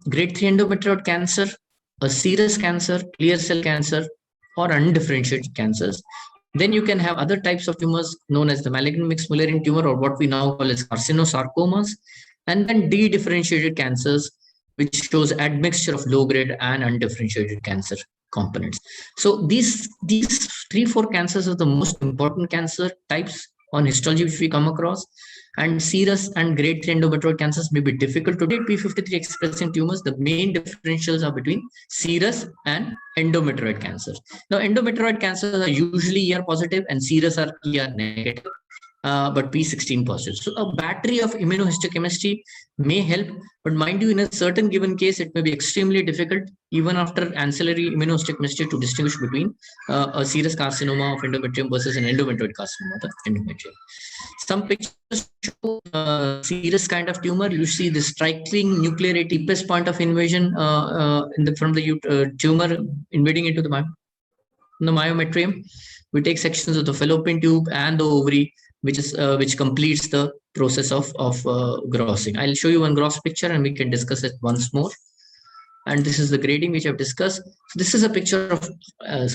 grade 3 endometrioid cancer, a serous cancer, clear cell cancer, or undifferentiated cancers. Then you can have other types of tumors known as the malignant mixed Mullerian tumor, or what we now call as carcinosarcomas, and then dedifferentiated cancers, which shows admixture of low grade and undifferentiated cancer components. So these 3-4 cancers are the most important cancer types on histology which we come across. And serous and grade 3 endometrioid cancers may be difficult to detect p53 expressing tumors. The main differentials are between serous and endometrioid cancers. Now, endometrioid cancers are usually ER positive and serous are ER negative, but P16 positive. So a battery of immunohistochemistry may help, but mind you, in a certain given case, it may be extremely difficult, even after ancillary immunohistochemistry, to distinguish between a serous carcinoma of endometrium versus an endometrioid carcinoma of the endometrium. Some pictures show serous kind of tumor. You see the striking nuclear deepest point of invasion from the tumor invading into the myometrium. We take sections of the fallopian tube and the ovary, which completes the process of grossing. I'll show you one gross picture and we can discuss it once more. And this is the grading which I've discussed. So this is a picture of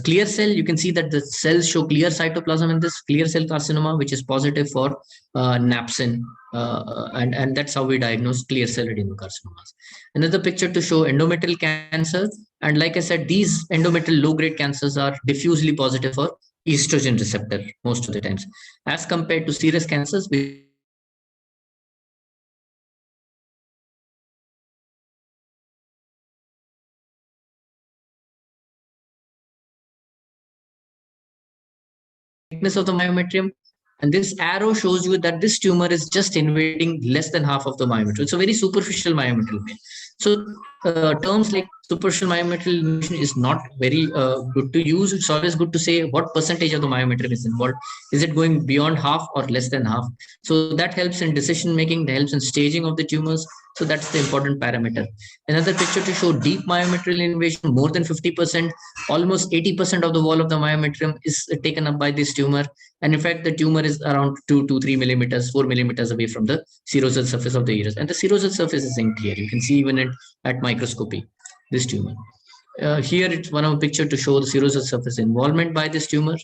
clear cell. You can see that the cells show clear cytoplasm in this clear cell carcinoma, which is positive for napsin. And that's how we diagnose clear cell adenocarcinomas. Another picture to show endometrial cancer. And like I said, these endometrial low-grade cancers are diffusely positive for estrogen receptor most of the times, as compared to serous cancers, which thickness of the myometrium. And this arrow shows you that this tumor is just invading less than half of the myometrium. It's a very superficial myometrial vein. So terms like superficial myometrial invasion is not very good to use. It's always good to say what percentage of the myometrium is involved. Is it going beyond half or less than half? So that helps in decision making, that helps in staging of the tumors. So that's the important parameter. Another picture to show deep myometrial invasion, more than 50%, almost 80% of the wall of the myometrium is taken up by this tumor. And in fact, the tumor is around 2 to 3 millimeters, 4 millimeters away from the serosal surface of the uterus. And the serosal surface is unclear. You can see even at microscopy, this tumor. Here it's one of a picture to show the serosal surface involvement by this tumor.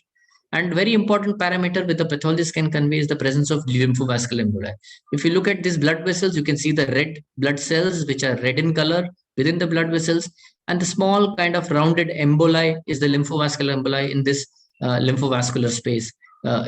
And very important parameter with the pathologist can convey is the presence of lymphovascular emboli. If you look at these blood vessels, you can see the red blood cells, which are red in color within the blood vessels. And the small kind of rounded emboli is the lymphovascular emboli in this lymphovascular space.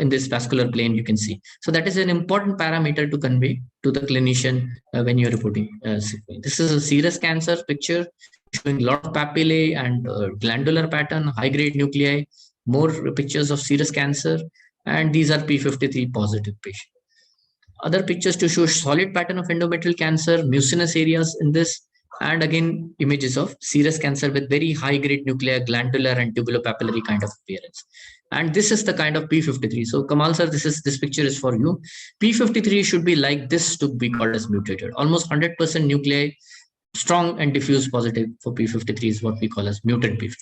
In this vascular plane, you can see. So that is an important parameter to convey to the clinician when you're reporting. This is a serous cancer picture showing a lot of papillae and glandular pattern, high-grade nuclei, more pictures of serous cancer, and these are P53 positive patients. Other pictures to show solid pattern of endometrial cancer, mucinous areas in this, and again images of serous cancer with very high-grade nuclear, glandular, and tubulopapillary kind of appearance. And this is the kind of P53. So Kamal sir, this picture is for you. P53 should be like this to be called as mutated. Almost 100% nuclei, strong and diffuse positive for P53 is what we call as mutant P53.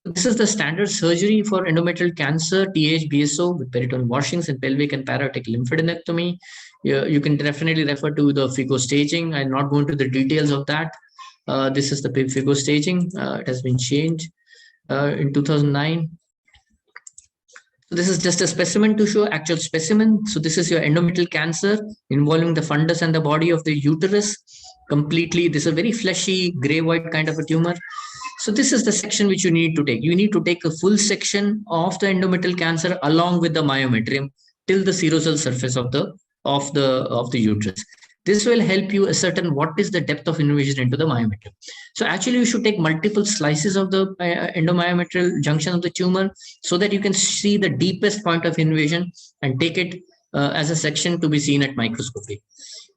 This is the standard surgery for endometrial cancer, TH-BSO with peritoneal washings and pelvic and para-aortic lymphadenectomy. You can definitely refer to the FIGO staging. I'll not go into the details of that. This is the FIGO staging. It has been changed in 2009. So this is just a specimen to show actual specimen. So this is your endometrial cancer involving the fundus and the body of the uterus completely. This is a very fleshy gray-white kind of a tumor. So this is the section which you need to take. You need to take a full section of the endometrial cancer along with the myometrium till the serosal surface of the uterus. This will help you ascertain what is the depth of invasion into the myometrium. So actually, you should take multiple slices of the endomyometrial junction of the tumor so that you can see the deepest point of invasion and take it as a section to be seen at microscopy.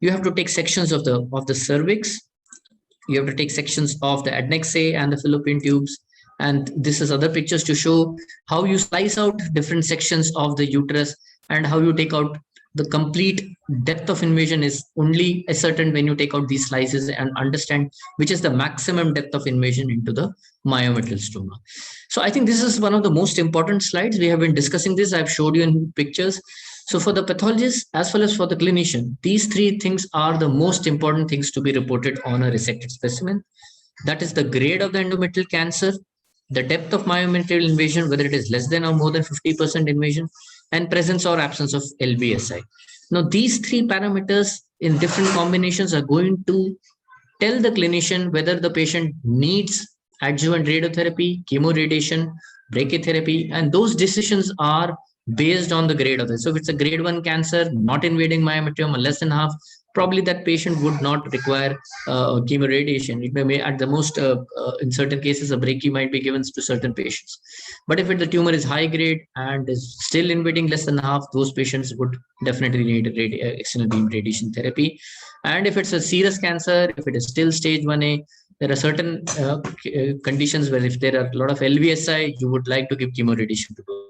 You have to take sections of the cervix. You have to take sections of the adnexae and the fallopian tubes. And this is other pictures to show how you slice out different sections of the uterus and how you take out the complete depth of invasion is only ascertained when you take out these slices and understand which is the maximum depth of invasion into the myometrial stroma. So I think this is one of the most important slides. We have been discussing this. I've showed you in pictures. So for the pathologist as well as for the clinician, these three things are the most important things to be reported on a resected specimen. That is the grade of the endometrial cancer, the depth of myometrial invasion, whether it is less than or more than 50% invasion, and presence or absence of LBSI. Now, these three parameters in different combinations are going to tell the clinician whether the patient needs adjuvant radiotherapy, chemoradiation, brachytherapy, and those decisions are based on the grade of it. So if it's a grade 1 cancer, not invading myometrium or less than half, probably that patient would not require chemoradiation. It may at the most, in certain cases, a brachy might be given to certain patients. But if the tumor is high grade and is still invading less than half, those patients would definitely need external beam radiation therapy. And if it's a serous cancer, if it is still stage 1A, there are certain conditions where if there are a lot of LVSI, you would like to give chemoradiation to those.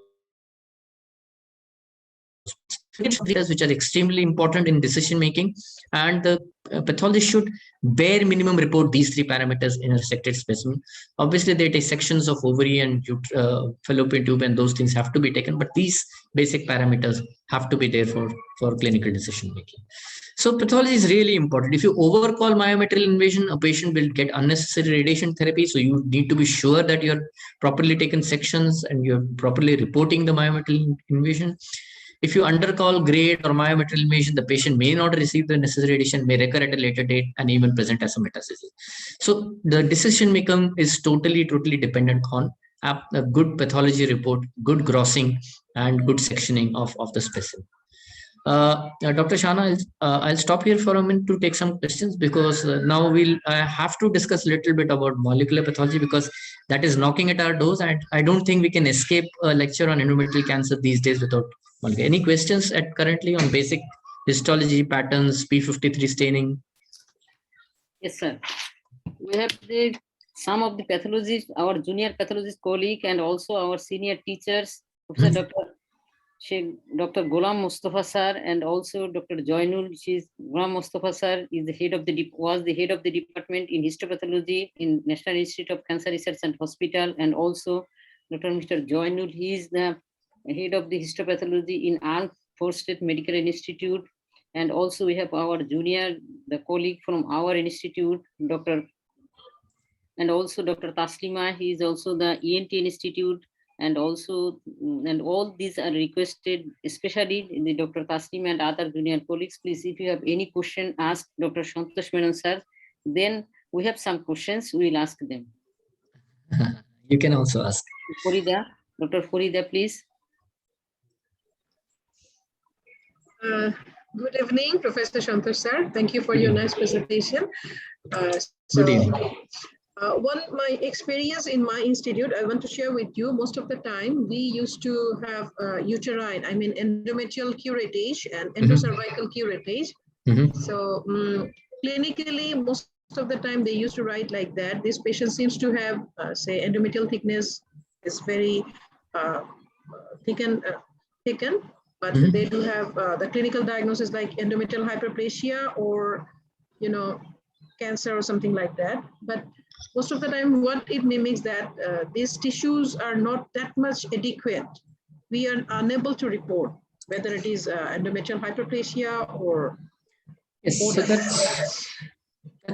Which are extremely important in decision making, and the pathologist should bare minimum report these three parameters in a resected specimen. Obviously, they take sections of ovary and fallopian tube, and those things have to be taken, but these basic parameters have to be there for clinical decision making. So pathology is really important. If you overcall myometrial invasion, a patient will get unnecessary radiation therapy. So you need to be sure that you're properly taken sections and you're properly reporting the myometrial invasion. If you undercall grade or myometrial invasion, the patient may not receive the necessary radiation, may recur at a later date, and even present as a metastasis. So the decision making is totally dependent on a good pathology report, good grossing, and good sectioning of the specimen. Dr. Shana, I'll stop here for a minute to take some questions, because now we'll have to discuss a little bit about molecular pathology, because that is knocking at our doors, and I don't think we can escape a lecture on endometrial cancer these days without molecular. Any questions at currently on basic histology patterns, P53 staining? Yes, sir. We have some of the pathologists, our junior pathologist colleague, and also our senior teachers, Professor Dr. Ghulam Mustafa sir, and also Dr. Joinul. Ghulam Mustafa sir is the head of was the head of the department in histopathology in National Institute of Cancer Research and Hospital, and also Mr. Joinul. He is the head of the histopathology in Armed Forces State Medical Institute, and also we have our junior, the colleague from our institute, and also Dr. Taslima. He is also the ENT Institute. And also, and all these are requested, especially the Dr. Taslima and other junior colleagues. Please, if you have any question, ask Dr. Santosh Menon sir. Then we have some questions, we will ask them. You can also ask. Farida, Dr. Farida, please. Good evening, Professor Santosh sir. Thank you for your nice presentation. Good evening. My experience in my institute, I want to share with you. Most of the time, we used to have uterine, endometrial curettage and endocervical curettage. So clinically, most of the time they used to write like that. This patient seems to have, say, endometrial thickness is very thickened, but they do have the clinical diagnosis like endometrial hyperplasia or, cancer or something like that. But most of the time, what it mimics that these tissues are not that much adequate. We are unable to report whether it is endometrial hyperplasia or. Yes,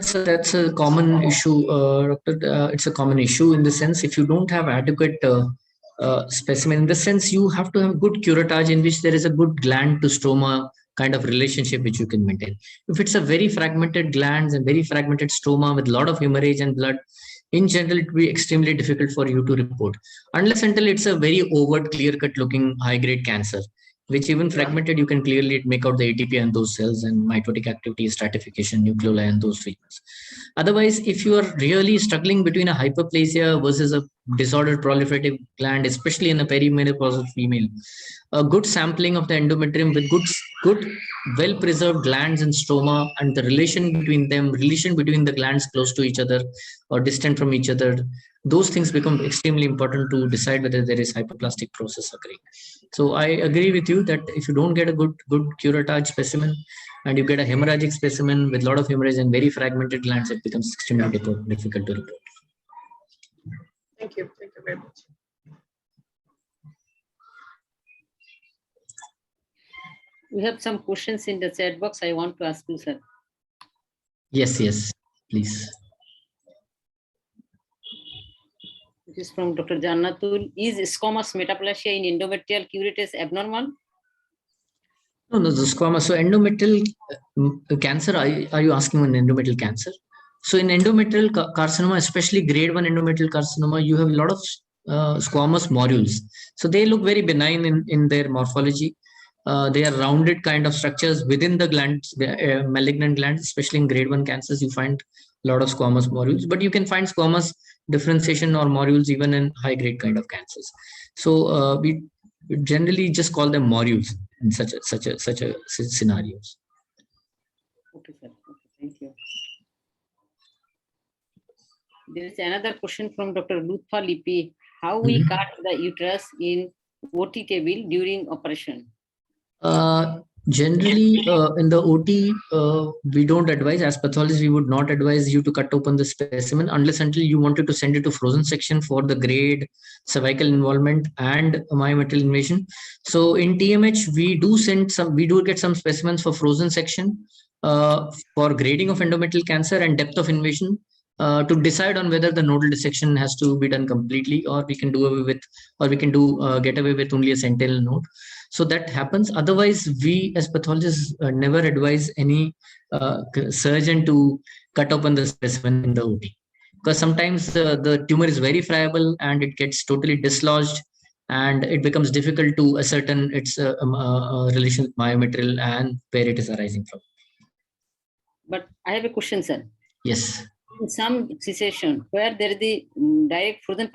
so that's a common issue, Doctor. It's a common issue in the sense, if you don't have adequate specimen, in the sense you have to have good curettage in which there is a good gland to stroma kind of relationship which you can maintain. If it's a very fragmented glands and very fragmented stroma with a lot of hemorrhage and blood, in general, it will be extremely difficult for you to report, unless until it's a very overt, clear-cut looking high-grade cancer, which even fragmented, you can clearly make out the ATP and those cells and mitotic activity, stratification, nucleoli, and those features. Otherwise, if you are really struggling between a hyperplasia versus a disordered proliferative gland, especially in a perimenopausal female, a good sampling of the endometrium with good well-preserved glands and stroma, and the relation between the glands close to each other or distant from each other, those things become extremely important to decide whether there is hyperplastic process occurring. So I agree with you that if you don't get a good curettage specimen and you get a hemorrhagic specimen with a lot of hemorrhage and very fragmented glands, it becomes extremely difficult to report. Thank you very much. We have some questions in the chat box. I want to ask you, sir. Yes, yes, please. This is from Dr. Jannatul. Is squamous metaplasia in endometrial curettage abnormal? No, no, the squamous. So endometrial cancer, are you asking on endometrial cancer? So in endometrial carcinoma, especially grade 1 endometrial carcinoma, you have a lot of squamous morules. So they look very benign in their morphology. They are rounded kind of structures within the glands, malignant glands, especially in grade 1 cancers, you find a lot of squamous morules, but you can find squamous differentiation or morules even in high grade kind of cancers. So we generally just call them morules in such a scenarios. Okay, sir. Okay, thank you. There is another question from Dr. Lutfa Lipi. How we cut the uterus in OT table during operation? Generally, in the OT, we don't advise, as pathologists, we would not advise you to cut open the specimen unless until you wanted to send it to frozen section for the grade, cervical involvement, and myometrial invasion. So in TMH, we do get some specimens for frozen section for grading of endometrial cancer and depth of invasion. To decide on whether the nodal dissection has to be done completely, or we can do away with, or we can do get away with only a sentinel node. So that happens. Otherwise, we as pathologists never advise any surgeon to cut open the specimen in the OT, because sometimes the tumor is very friable and it gets totally dislodged, and it becomes difficult to ascertain its relation with myometrial and where it is arising from. But I have a question, sir. Yes. In some situation where there is the direct frozen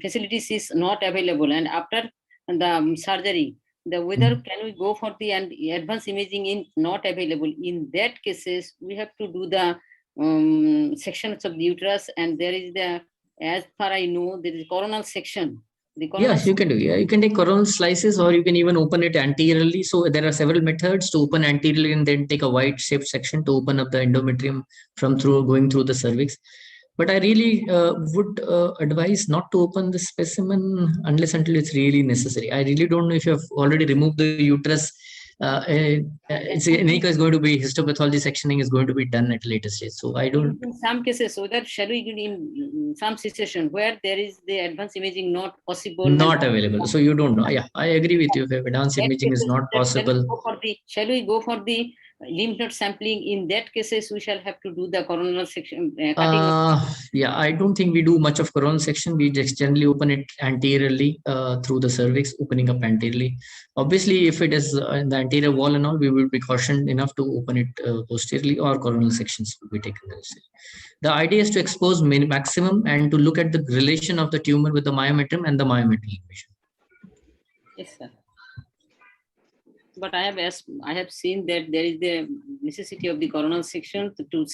facilities is not available, and after the surgery, whether can we go for the advanced imaging in not available? In that cases, we have to do the sections of the uterus, and there is the, as far I know, there is coronal section. Yes, you can do. Yeah, you can take coronal slices, or you can even open it anteriorly. So there are several methods to open anteriorly, and then take a wide shaped section to open up the endometrium from going through the cervix. But I really would advise not to open the specimen unless until it's really necessary. I really don't know if you have already removed the uterus. It's in any case going to be histopathology sectioning is going to be done at a later stage. So I don't. In some cases, so that shall we in some situation where there is the advanced imaging not possible, not available. So you don't know. Yeah, I agree with you. If advanced imaging is not possible, shall we go for the lymph node sampling? In that cases, we shall have to do the coronal section. Yeah, I don't think we do much of coronal section. We just generally open it anteriorly through the cervix, opening up anteriorly. Obviously, if it is in the anterior wall and all, we will be cautioned enough to open it posteriorly, or coronal sections will be taken. The idea is to expose maximum and to look at the relation of the tumor with the myometrium and the myometrial invasion. Yes, sir. But I have seen that there is the necessity of the coronal section to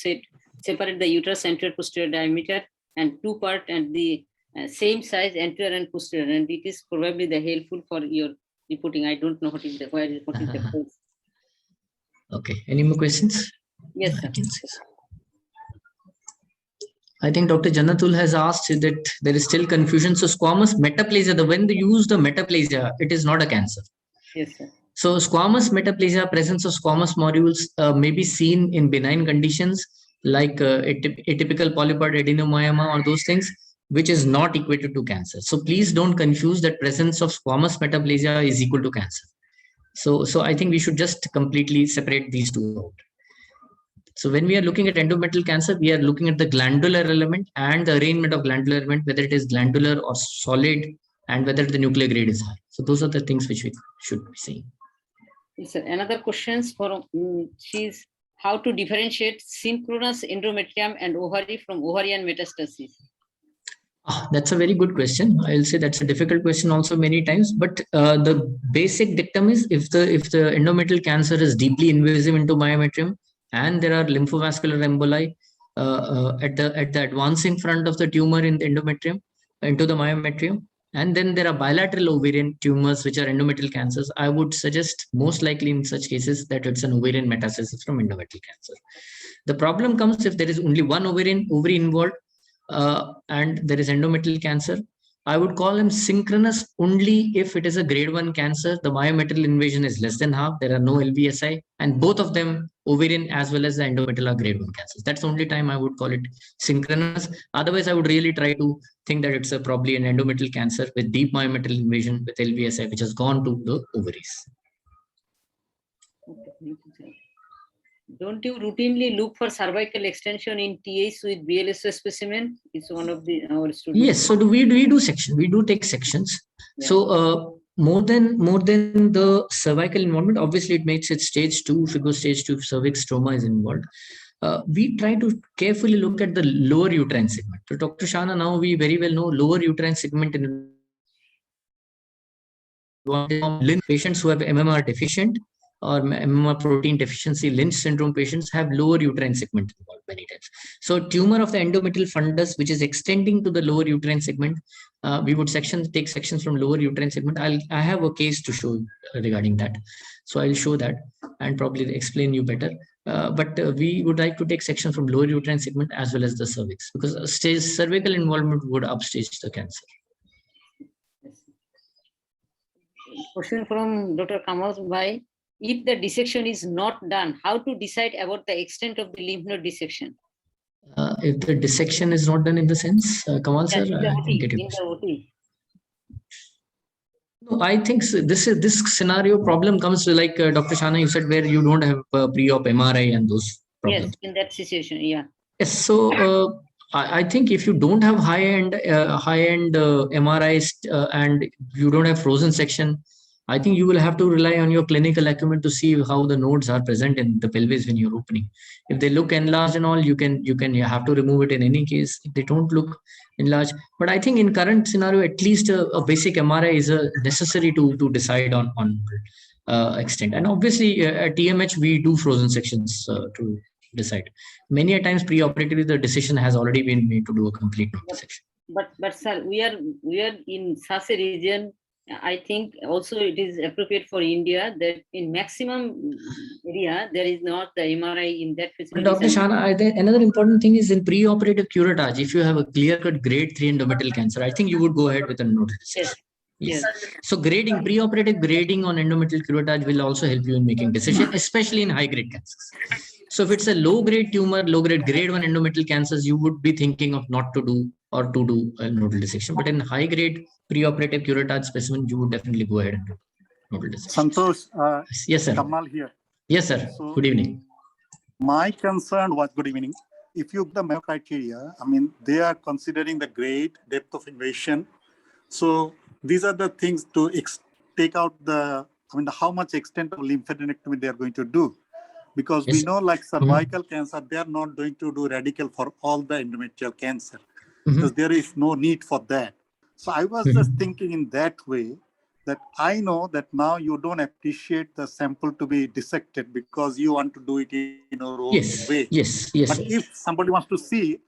separate the uterus anterior posterior diameter and two part and the same size anterior and posterior, and it is probably the helpful for your reporting. I don't know what is the cause. Okay. Any more questions? Yes, sir. I think Dr. Jannatul has asked that there is still confusion. So squamous metaplasia, when they use the metaplasia, it is not a cancer. Yes, sir. So squamous metaplasia, presence of squamous morules may be seen in benign conditions like atypical polypoid adenomyoma or those things, which is not equated to cancer. So please don't confuse that presence of squamous metaplasia is equal to cancer. So I think we should just completely separate these two out. So when we are looking at endometrial cancer, we are looking at the glandular element and the arrangement of glandular element, whether it is glandular or solid, and whether the nuclear grade is high. So those are the things which we should be seeing. Yes, sir. Another question for she's how to differentiate synchronous endometrium and ovary from ovarian metastasis. That's a very good question. I'll say that's a difficult question also many times, but the basic dictum is if the endometrial cancer is deeply invasive into myometrium and there are lymphovascular emboli at the advancing front of the tumor in the endometrium into the myometrium, and then there are bilateral ovarian tumors which are endometrial cancers, I would suggest most likely in such cases that it's an ovarian metastasis from endometrial cancer. The problem comes if there is only one ovary involved and there is endometrial cancer. I would call them synchronous only if it is a grade 1 cancer. The myometrial invasion is less than half. There are no LVSI, and both of them, ovarian as well as the endometrial, are grade 1 cancers. That's the only time I would call it synchronous. Otherwise, I would really try to think that it's probably an endometrial cancer with deep myometrial invasion with LVSI, which has gone to the ovaries. Okay, thank you, sir. Don't you routinely look for cervical extension in TH with BLSO specimen? It's one of our students. Yes. So we do section. We do take sections. Yeah. So more than the cervical involvement, obviously it makes it stage 2. If you go stage 2, if cervix trauma is involved, we try to carefully look at the lower uterine segment. So Dr. Shana, now we very well know lower uterine segment in patients who have MMR deficient or MMR protein deficiency, Lynch syndrome patients have lower uterine segment involved many times. So tumor of the endometrial fundus, which is extending to the lower uterine segment, we would take sections from lower uterine segment. I have a case to show regarding that. So I'll show that and probably explain you better. But we would like to take sections from lower uterine segment as well as the cervix, because cervical involvement would upstage the cancer. Question from Dr. Kamal Bhai. If the dissection is not done, how to decide about the extent of the lymph node dissection? If the dissection is not done in the sense, Kamal sir, in the OT. No, I think this scenario problem comes like Dr. Shana, you said, where you don't have pre-op MRI and those problems. Yes, in that situation, yeah. Yes, so I think if you don't have high-end MRIs and you don't have frozen section, I think you will have to rely on your clinical acumen to see how the nodes are present in the pelvis when you're opening. If they look enlarged and all, you have to remove it in any case. If they don't look enlarged, but I think in current scenario, at least a basic MRI is necessary to decide on extent. And obviously at TMH we do frozen sections to decide. Many a times pre-operatively the decision has already been made to do a complete dissection. But sir, we are in such a region. I think also it is appropriate for India that in maximum area there is not the MRI in that facility. Dr. Shana, another important thing is in pre-operative curettage, if you have a clear-cut grade 3 endometrial cancer, I think you would go ahead with a nodal dissection. Yes. So grading, pre-operative grading on endometrial curettage will also help you in making decision, especially in high-grade cancers. So if it's a low-grade tumor, low-grade grade 1 endometrial cancers, you would be thinking of not to do or to do a nodal dissection. But in high-grade pre-operative curettage specimen, you would definitely go ahead and do nodal dissection. Santosh, yes, sir. Kamal here. Yes, sir. So, good evening. My concern was, good evening. If you the Mayo criteria, I mean, they are considering the grade, depth of invasion. So these are the things to take out how much extent of lymphadenectomy they are going to do. Because we know like cervical cancer, they are not going to do radical for all the endometrial cancer because there is no need for that. So I was just thinking in that way that I know that now you don't appreciate the sample to be dissected because you want to do it in your own way. Yes. But if somebody wants to see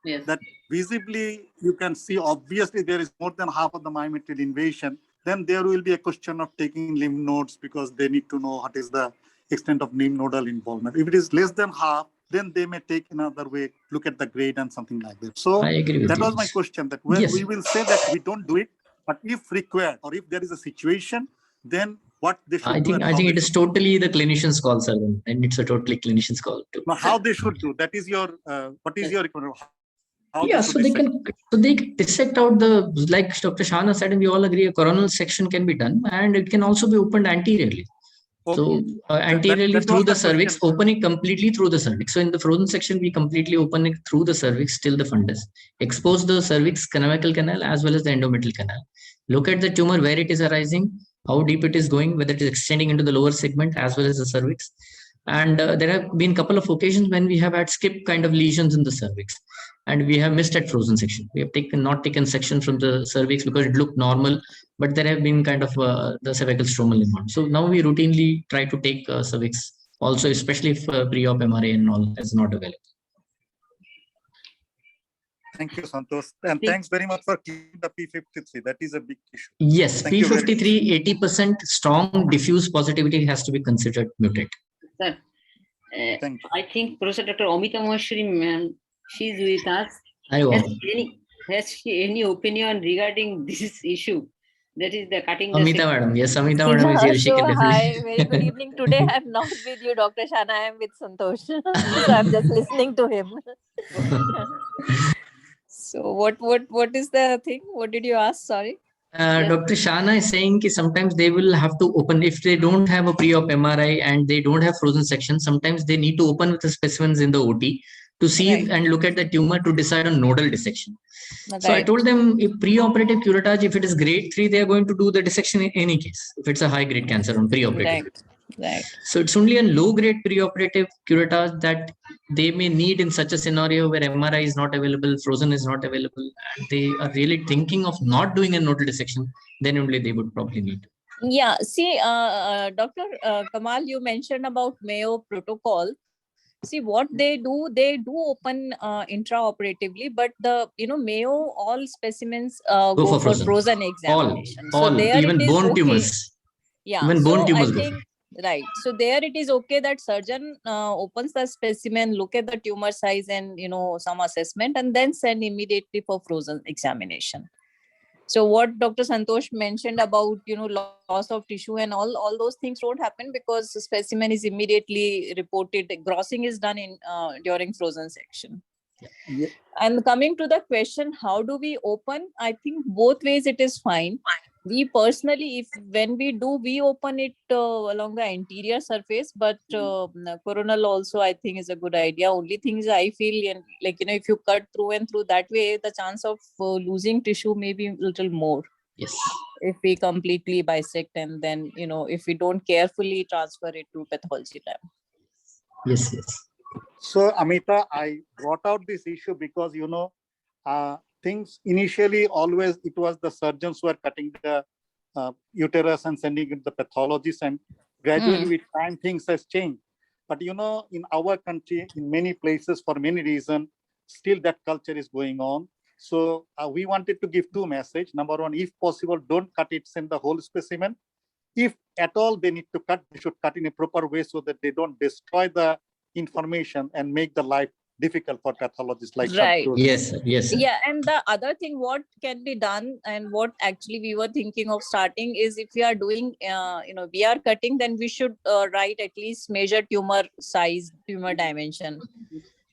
that visibly, you can see obviously there is more than half of the myometrial invasion, then there will be a question of taking lymph nodes because they need to know what is the extent of lymph nodal involvement. If it is less than half, then they may take another way, look at the grade and something like that. So I agree with that you. was my question, that when we will say that we don't do it, but if required or if there is a situation, then what they should do. I think it is totally the clinician's call, sir. And it's a totally clinician's call too. Now, how they should do, that is your, what is your recommendation? So they can dissect out like Dr. Shana said, and we all agree, a coronal section can be done and it can also be opened anteriorly. Okay. So anteriorly through the cervix, opening completely through the cervix. So in the frozen section, we completely open it through the cervix till the fundus. Expose the cervix canonical canal as well as the endometrial canal. Look at the tumor where it is arising, how deep it is going, whether it is extending into the lower segment as well as the cervix. And there have been a couple of occasions when we have had skip kind of lesions in the cervix. And we have missed at frozen section. We have not taken section from the cervix because it looked normal, but there have been kind of the cervical stromal involved. So now we routinely try to take cervix also, especially if pre-op MRI and all is not available. Thank you, Santosh. And thanks very much for keeping the P53. That is a big issue. Yes, P53, 80% strong diffuse positivity has to be considered mutate. Sir, I think Professor Dr. Amita Maheshwari, ma'am, she's with us. has she any opinion regarding this issue? That is the cutting the Amita section. madam, yes, Amita madam is Yeah, here. She so can hi, very good definitely. evening. Today I'm not with you, Dr. Shana. I'm with Santosh. So I'm just listening to him. So what is the thing? What did you ask? Sorry. Yes. Dr. Shana is saying that sometimes they will have to open if they don't have a pre-op MRI and they don't have frozen section. Sometimes they need to open with the specimens in the OT to see Right. and look at the tumor to decide on nodal dissection. So I Right. told them if pre-operative curettage, if it is grade 3, they are going to do the dissection in any case, if it's a high grade cancer on pre-operative. Right. Right. So it's only a low grade pre-operative curettage that they may need in such a scenario where MRI is not available, frozen is not available, and they are really thinking of not doing a nodal dissection, then only they would probably need. Yeah. See, Dr. Kamal, you mentioned about Mayo protocol. See what they do open intraoperatively, but the Mayo all specimens Go go for for frozen. frozen examination. So All, there it even is bone okay. tumors. Yeah. Even bone So tumors I go. think right. So there it is okay that surgeon opens the specimen, look at the tumor size and some assessment, and then send immediately for frozen examination. So what Dr. Santosh mentioned about loss of tissue and all those things don't happen because the specimen is immediately reported. Grossing is done in during frozen section. Yeah. And coming to the question, how do we open? I think both ways it is fine. We personally, if when we do, we open it along the anterior surface, but coronal also I think is a good idea. Only thing is I feel if you cut through and through that way, the chance of losing tissue may be a little more. Yes. If we completely bisect and then if we don't carefully transfer it to pathology lab. Yes, yes. So Amita, I brought out this issue because things initially always it was the surgeons who were cutting the uterus and sending it to the pathologist, and gradually with time things has changed. But in our country, in many places, for many reasons, still that culture is going on. So we wanted to give two messages. Number one, if possible, don't cut it, send the whole specimen. If at all they need to cut, they should cut in a proper way so that they don't destroy the information and make the life difficult for pathologists like Right. Santosh. Yes, sir. Yes, sir. Yeah, and the other thing what can be done and what actually we were thinking of starting is if we are doing we are cutting, then we should write at least measure tumor size, tumor dimension.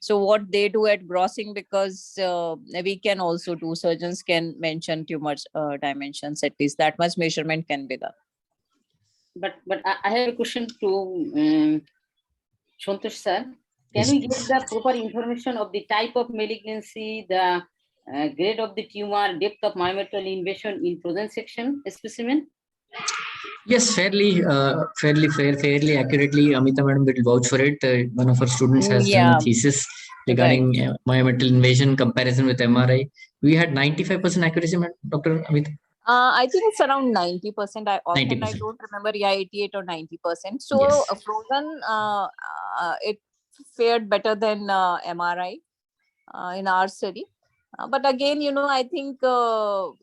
So what they do at grossing, because we can also do, surgeons can mention tumor dimensions, at least that much measurement can be done. But I have a question to Santosh sir. Can we get the proper information of the type of malignancy, the grade of the tumor, depth of myometrial invasion in frozen section specimen? Yes, fairly accurately. Amita madam will vouch for it. One of our students has done a thesis regarding myometrial invasion comparison with MRI. We had 95% accuracy, Dr. Amita. I think it's around 90%. I 90%. don't remember, 88 or 90%. So Yes. frozen, it fared better than MRI in our study. But again, I think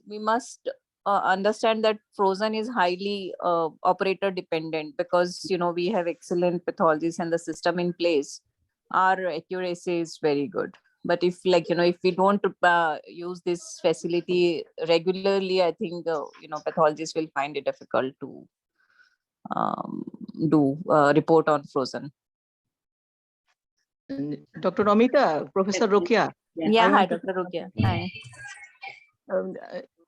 we must understand that frozen is highly operator dependent, because we have excellent pathologists and the system in place. Our accuracy is very good. But if if we don't use this facility regularly, I think pathologists will find it difficult to do report on frozen. Dr. Amita, Professor Rokia. Yeah, hi, Dr. Rokia. Hi.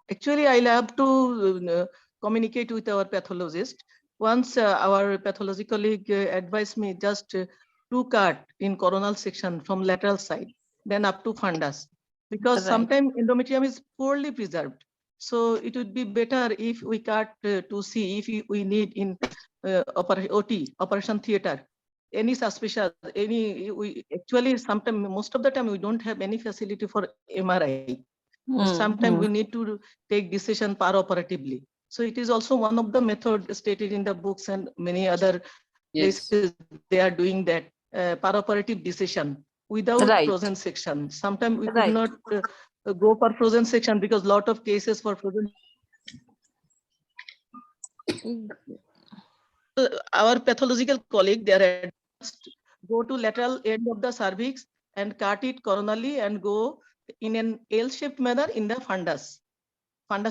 Actually, I'll have to communicate with our pathologist. Once our pathology colleague advised me just to cut in coronal section from lateral side, then up to fundus, because sometimes endometrium is poorly preserved. So it would be better if we cut to see if we need in OT, operation theater, any suspicious, we actually sometimes, most of the time we don't have any facility for MRI. Sometimes we need to take decision operatively. So it is also one of the methods stated in the books, and many other places they are doing that operative decision without frozen section. Sometimes we could not go for frozen section because lot of cases for frozen. Our pathological colleague, they are advised go to lateral end of the cervix and cut it coronally and go in an L-shaped manner in the fundus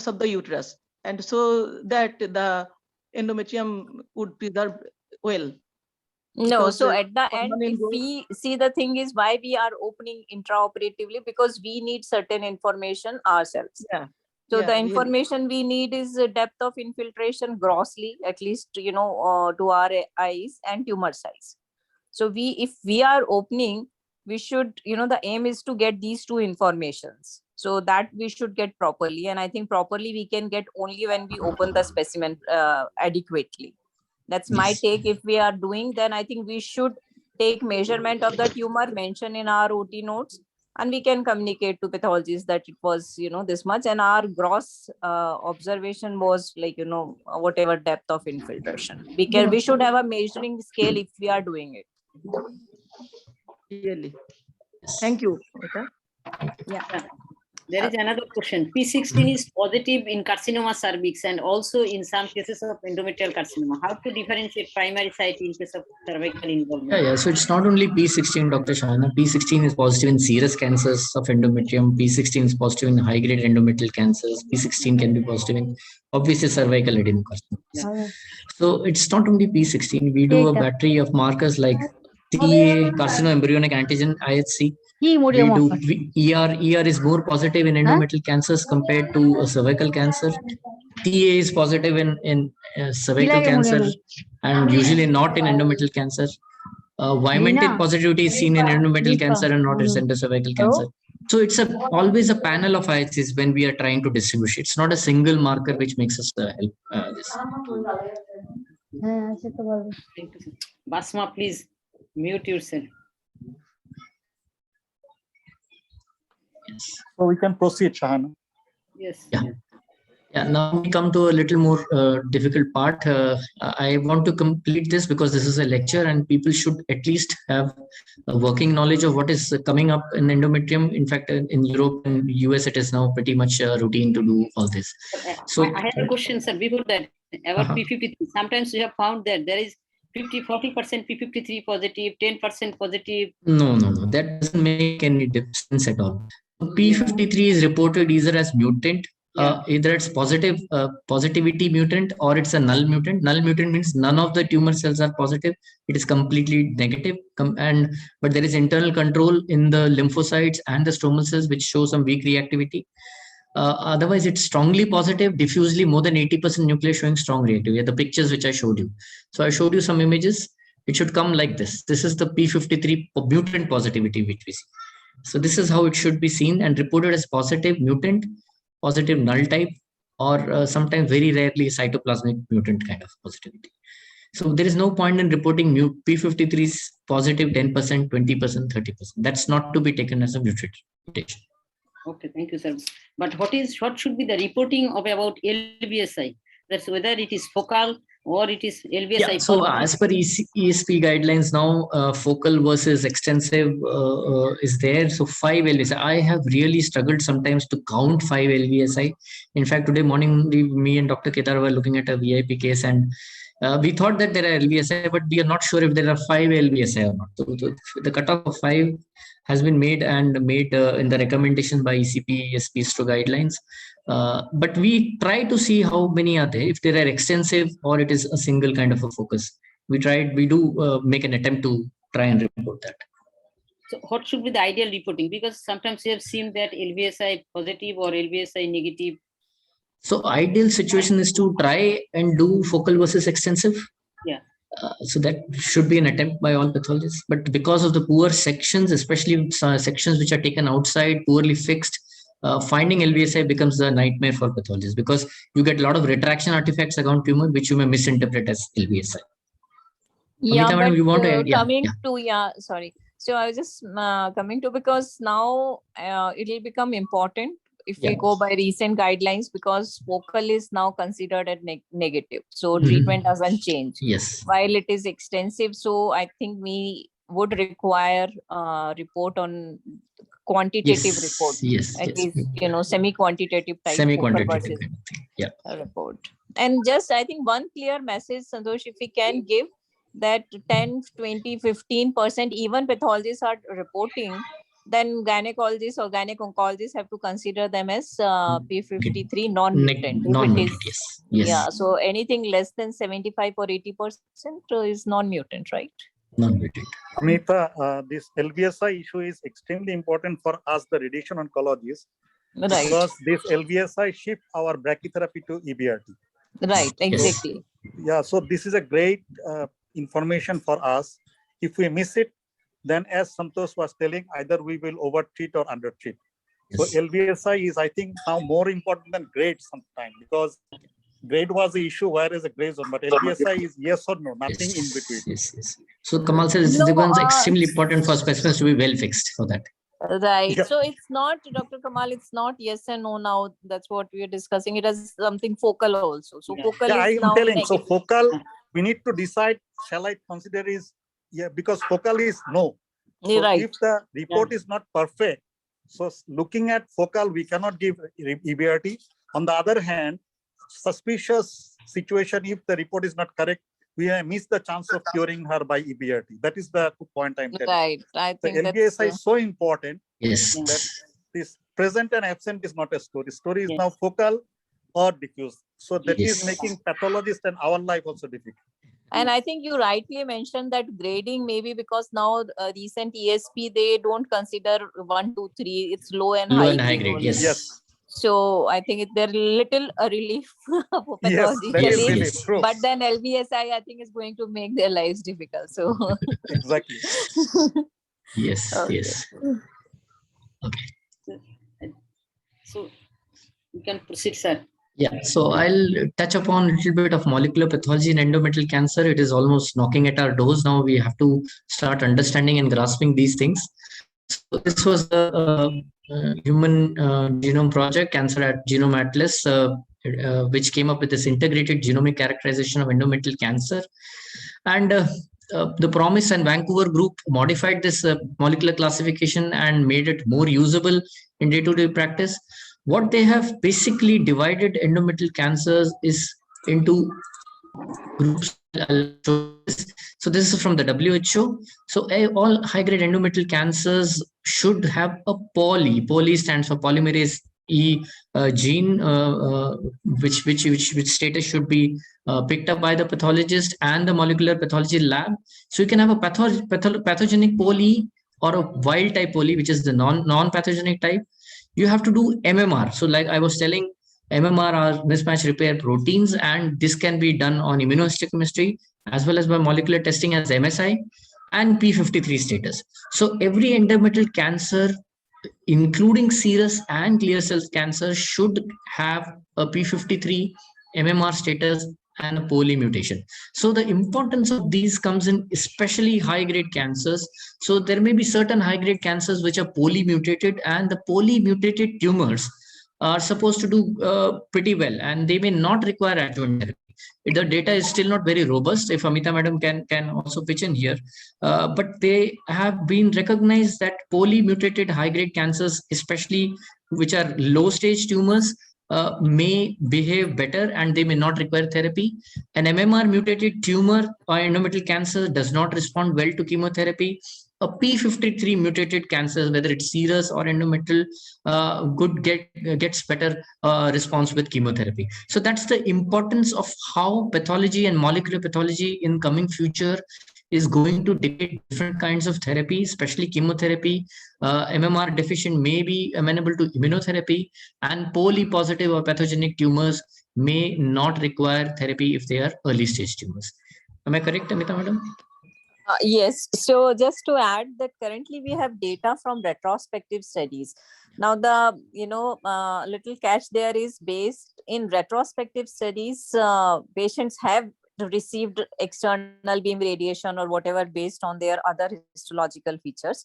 of the uterus, and so that the endometrium would preserve well. No, Because, so at the end, permanent if growth- we see, the thing is why we are opening intraoperatively, because we need certain information ourselves. Yeah. So yeah, the really. information we need is depth of infiltration grossly, at least, to our eyes, and tumor size. So if we are opening, we should, the aim is to get these two informations. So that we should get properly. And I think properly we can get only when we open the specimen adequately. That's my Yes. take. If we are doing, then I think we should take measurement of the tumor mentioned in our OT notes, and we can communicate to pathologists that it was, this much, and our gross observation was like, whatever depth of infiltration. We should have a measuring scale if we are doing it. Really. Thank you, Mita. There is another question. P16 is positive in carcinoma cervix and also in some cases of endometrial carcinoma. How to differentiate primary site in case of cervical involvement? Yeah. So it's not only P16, Dr. Shahana. P16 is positive in serous cancers of endometrium. P16 is positive in high-grade endometrial cancers. P16 can be positive in obviously cervical adenocarcinoma. So it's not only P16. We do a battery of markers like TA, carcinoembryonic antigen, IHC. We do ER. ER is more positive in endometrial cancers compared to cervical cancer. TA is positive in cervical cancer and usually not in endometrial cancer. Vimentate positivity is seen in endometrial cancer and not in endocervical cancer. So it's always a panel of IHCs when we are trying to distinguish. It's not a single marker which makes us help this. Thank you, sir. Basma, please mute yourself. Yes. So we can proceed, Shahana. Yes. Yeah, now we come to a little more difficult part. I want to complete this because this is a lecture and people should at least have a working knowledge of what is coming up in endometrium. In fact, in Europe and US, it is now pretty much routine to do all this. So I have a question, sir, before that, about P53. Sometimes we have found that there is 40% P53 positive, 10% positive. No, that doesn't make any difference at all. P53 is reported either as mutant, either it's positivity mutant or it's a null mutant. Null mutant means none of the tumor cells are positive. It is completely negative. But there is internal control in the lymphocytes and the stromal cells which show some weak reactivity. Otherwise, it's strongly positive, diffusely more than 80% nucleus showing strong reactivity. The pictures which I showed you. So I showed you some images. It should come like this. This is the P53 mutant positivity which we see. So this is how it should be seen and reported as positive mutant, positive null type, or sometimes very rarely cytoplasmic mutant kind of positivity. So there is no point in reporting P53 is positive 10%, 20%, 30%. That's not to be taken as a mutation. Okay, thank you, sir. But what should be the reporting of about LVSI? That's whether it is focal or it is LVSI. Yeah, so as per ESP guidelines now, focal versus extensive is there. So 5 LVSI. I have really struggled sometimes to count 5 LVSI. In fact, today morning, me and Dr. Kedar were looking at a VIP case and we thought that there are LVSI, but we are not sure if there are 5 LVSI or not. So the cutoff of 5 has been made in the recommendation by ECP, ESP, STRO guidelines. But we try to see how many are there, if there are extensive or it is a single kind of a focus. We do make an attempt to try and report that. So what should be the ideal reporting? Because sometimes we have seen that LVSI positive or LVSI negative. So ideal situation is to try and do focal versus extensive. Yeah. So that should be an attempt by all pathologists. But because of the poor sections, especially sections which are taken outside, poorly fixed, finding LVSI becomes a nightmare for pathologists because you get a lot of retraction artifacts around tumor, which you may misinterpret as LVSI. Yeah, Amita, but you want to add? Sorry. So I was just coming to, because now it will become important if we go by recent guidelines, because focal is now considered as negative. So treatment doesn't change. Yes. While it is extensive. So I think we would require report on quantitative report. Yes. At least, semi-quantitative type. Semi-quantitative. Yeah. Report. And just, I think one clear message, Santosh, if we can give that 10, 20, 15%, even pathologists are reporting then gynecologists or gyneco-oncologists have to consider them as P53 non-mutant. If it Non-mutant, is, yes. Yes. yeah. So anything less than 75 or 80% is non-mutant, right? Non-mutant. Amita, this LVSI issue is extremely important for us, the radiation oncologists, Right. because this LVSI shift our brachytherapy to EBRT. Right. Yes. Exactly. Yeah, so this is a great information for us. If we miss it, then as Santosh was telling, either we will over-treat or under-treat. So Yes. LVSI is, I think, now more important than grade sometimes, because grade was the issue, whereas a grade zone, but LVSI is yes or no, nothing in between. Yes, yes. So Kamal says No, this becomes extremely important for specimens to be well fixed for that. Right. Yeah. So it's not, Dr. Kamal, it's not yes and no now. That's what we are discussing. It has something focal also. So Yeah. focal Yeah, I is am now telling. So negative. focal, we need to decide, shall I consider is, yeah, because focal is no. So Right. if the report is not perfect, so looking at focal, we cannot give EBRT. On the other hand, suspicious situation, if the report is not correct, we may miss the chance of curing her by EBRT. That is the point I'm telling. Right. I The think that's LVSI is so important Yes. Yeah. that this present and absent is not a story. Story is Yes. now focal or diffuse. So that is Yes. making pathologist and our life also difficult. And I think you rightly mentioned that grading maybe because now recent ESP, they don't consider 1, 2, 3. It's low and Low high and high grade grade. only. Yes. Yes. So I think they're little a relief for Yes, that is pathologically. really Yes. true. But then LVSI, I think, is going to make their lives difficult. So Exactly. Yes. Okay. Yes. So you can proceed, sir. Yeah, so I'll touch upon a little bit of molecular pathology in endometrial cancer. It is almost knocking at our doors now. We have to start understanding and grasping these things. So this was a human genome project, Cancer at Genome Atlas, which came up with this integrated genomic characterization of endometrial cancer. And the Promise and Vancouver group modified this molecular classification and made it more usable in day-to-day practice. What they have basically divided endometrial cancers is into groups. So this is from the WHO. So all high-grade endometrial cancers should have a poly. Poly stands for polymerase E gene, which status should be picked up by the pathologist and the molecular pathology lab. So you can have a pathogenic poly or a wild type poly, which is the non-pathogenic type. You have to do MMR. So like I was telling, MMR are mismatch repair proteins, and this can be done on immunohistochemistry as well as by molecular testing as MSI and P53 status. So every endometrial cancer, including serous and clear cell cancer, should have a P53 MMR status and a poly mutation. So the importance of these comes in especially high grade cancers. So there may be certain high grade cancers which are poly mutated, and the poly mutated tumors are supposed to do pretty well, and they may not require adjuvant therapy. The data is still not very robust. If Amita madam can also pitch in here, but they have been recognized that poly mutated high grade cancers, especially which are low stage tumors, may behave better and they may not require therapy. An MMR mutated tumor or endometrial cancer does not respond well to chemotherapy. A P53 mutated cancer, whether it's serous or endometrial, gets better response with chemotherapy. So that's the importance of how pathology and molecular pathology in coming future is going to dictate different kinds of therapy, especially chemotherapy. MMR deficient may be amenable to immunotherapy, and poly positive or pathogenic tumors may not require therapy if they are early stage tumors. Am I correct, Amita madam? Yes. So just to add that currently we have data from retrospective studies. Now the little catch there is based in retrospective studies, patients have received external beam radiation or whatever based on their other histological features.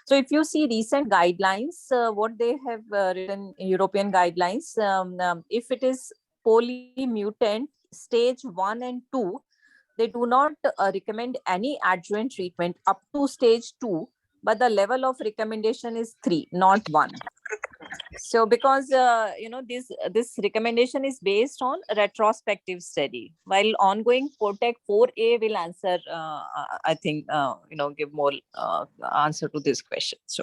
So if you see recent guidelines, what they have written European guidelines, if it is polymutant stage 1 and 2, they do not recommend any adjuvant treatment up to stage 2, but the level of recommendation is 3, not 1. So because this recommendation is based on retrospective study, while ongoing POTEC 4A will answer, I think, give more answer to this question. So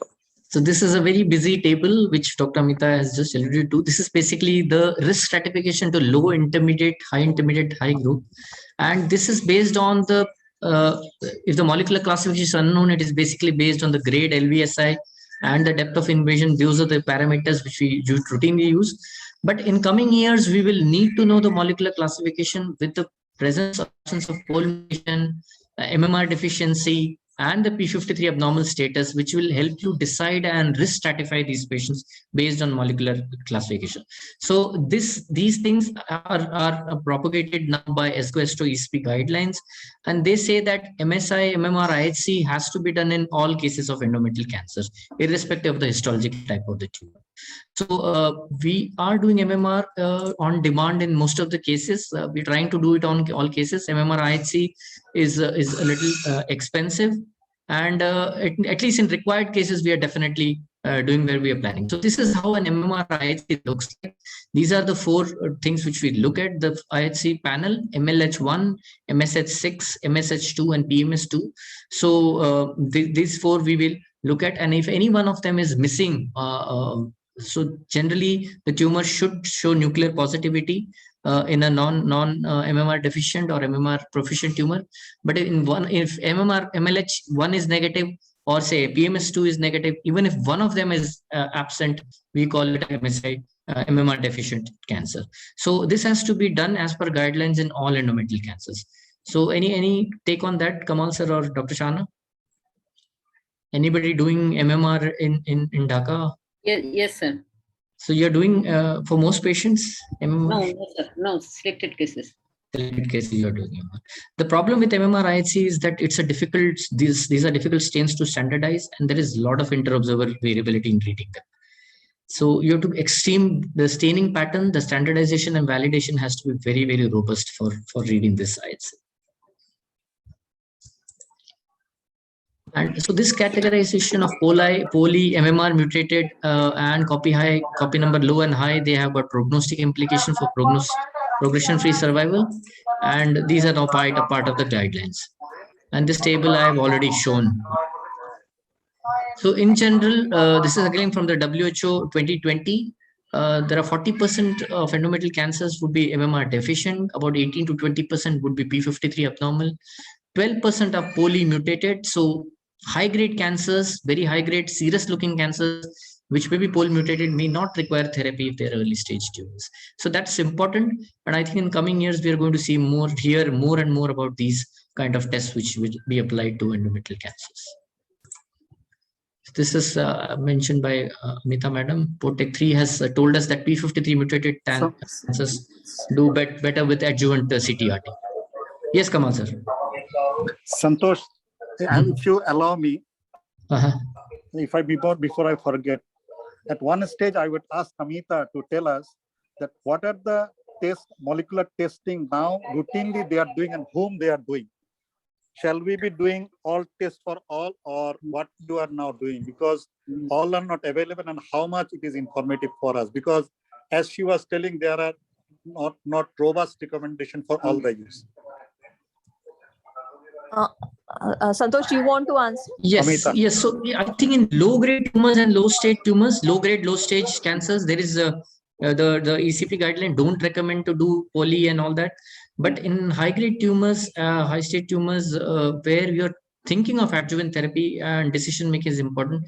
So this is a very busy table, which Dr. Amita has just alluded to. This is basically the risk stratification to low, intermediate, high group. And this is based on the, if the molecular classification is unknown, it is basically based on the grade LVSI and the depth of invasion. Those are the parameters which we routinely use. But in coming years, we will need to know the molecular classification with the presence or absence of pole mutation, MMR deficiency, and the P53 abnormal status, which will help you decide and risk stratify these patients based on molecular classification. So these things are propagated now by ESGO ESP guidelines, and they say that MSI, MMR, IHC has to be done in all cases of endometrial cancer, irrespective of the histological type of the tumor. So we are doing MMR on demand in most of the cases. We're trying to do it on all cases. MMR IHC is a little expensive, and at least in required cases, we are definitely doing where we are planning. So this is how an MMR IHC looks like. These are the four things which we look at: the IHC panel, MLH1, MSH6, MSH2, and PMS2. So these four we will look at, and if any one of them is missing, so generally the tumor should show nuclear positivity in a non MMR deficient or MMR proficient tumor. But if MMR MLH1 is negative, or say PMS2 is negative, even if one of them is absent, we call it MSI MMR deficient cancer. So this has to be done as per guidelines in all endometrial cancers. So any take on that, Kamal sir or Dr. Shana? Anybody doing MMR in Dhaka? Yes, sir. So you're doing for most patients MMR? No, sir. No, selected cases. Selected cases you're doing MMR. The problem with MMR IHC is that it's a difficult, these are difficult stains to standardize, and there is a lot of inter-observer variability in reading them. So you have to extreme the staining pattern, the standardization and validation has to be very, very robust for reading this IHC. And so this categorization of poly, MMR mutated, and copy high, copy number low and high, they have got prognostic implication for progression-free survival. And these are now a part of the guidelines. And this table I have already shown. So in general, this is again from the WHO 2020. There are 40% of endometrial cancers would be MMR deficient, about 18 to 20% would be P53 abnormal, 12% are poly mutated. So high-grade cancers, very high-grade, serious-looking cancers, which may be poly mutated, may not require therapy if they're early-stage tumors. So that's important. And I think in coming years, we are going to see hear more and more about these kind of tests which will be applied to endometrial cancers. This is mentioned by Amita Madam. POTEC3 has told us that P53 mutated cancers do better with adjuvant CTRT. Yes, Kamal sir. Santosh, if you allow me, if I before I forget, at one stage I would ask Amita to tell us that what are the molecular testing now routinely they are doing and whom they are doing. Shall we be doing all tests for all, or what you are now doing? Because all are not available, and how much it is informative for us. Because as she was telling, there are not robust recommendation for all the use. Santosh, you want to answer? Yes, Amita. yes. So I think in low-grade tumors and low-stage tumors, low-grade, low-stage cancers, there is the ECP guideline don't recommend to do poly and all that. But in high-grade tumors, high-stage tumors, where you're thinking of adjuvant therapy and decision making is important,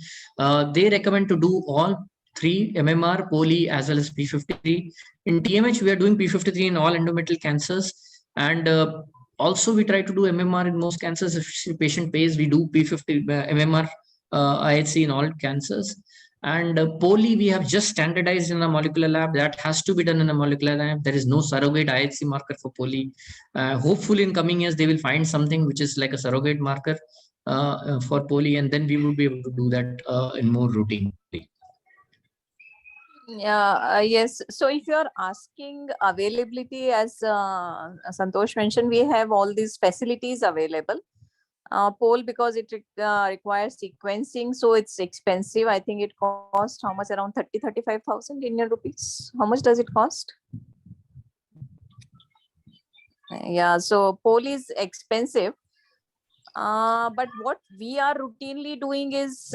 they recommend to do all three, MMR, poly, as well as P53. In TMH, we are doing P53 in all endometrial cancers, and also we try to do MMR in most cancers. If the patient pays, we do P50 MMR IHC in all cancers. And poly, we have just standardized in a molecular lab. That has to be done in a molecular lab. There is no surrogate IHC marker for poly. Hopefully in coming years, they will find something which is like a surrogate marker for poly, and then we will be able to do that in more routine. Yeah, yes. So if you're asking availability, as Santosh mentioned, we have all these facilities available. Pole, because it requires sequencing, so it's expensive. I think it costs how much? Around 35,000 Indian rupees. How much does it cost? Yeah, so pole is expensive. But what we are routinely doing is,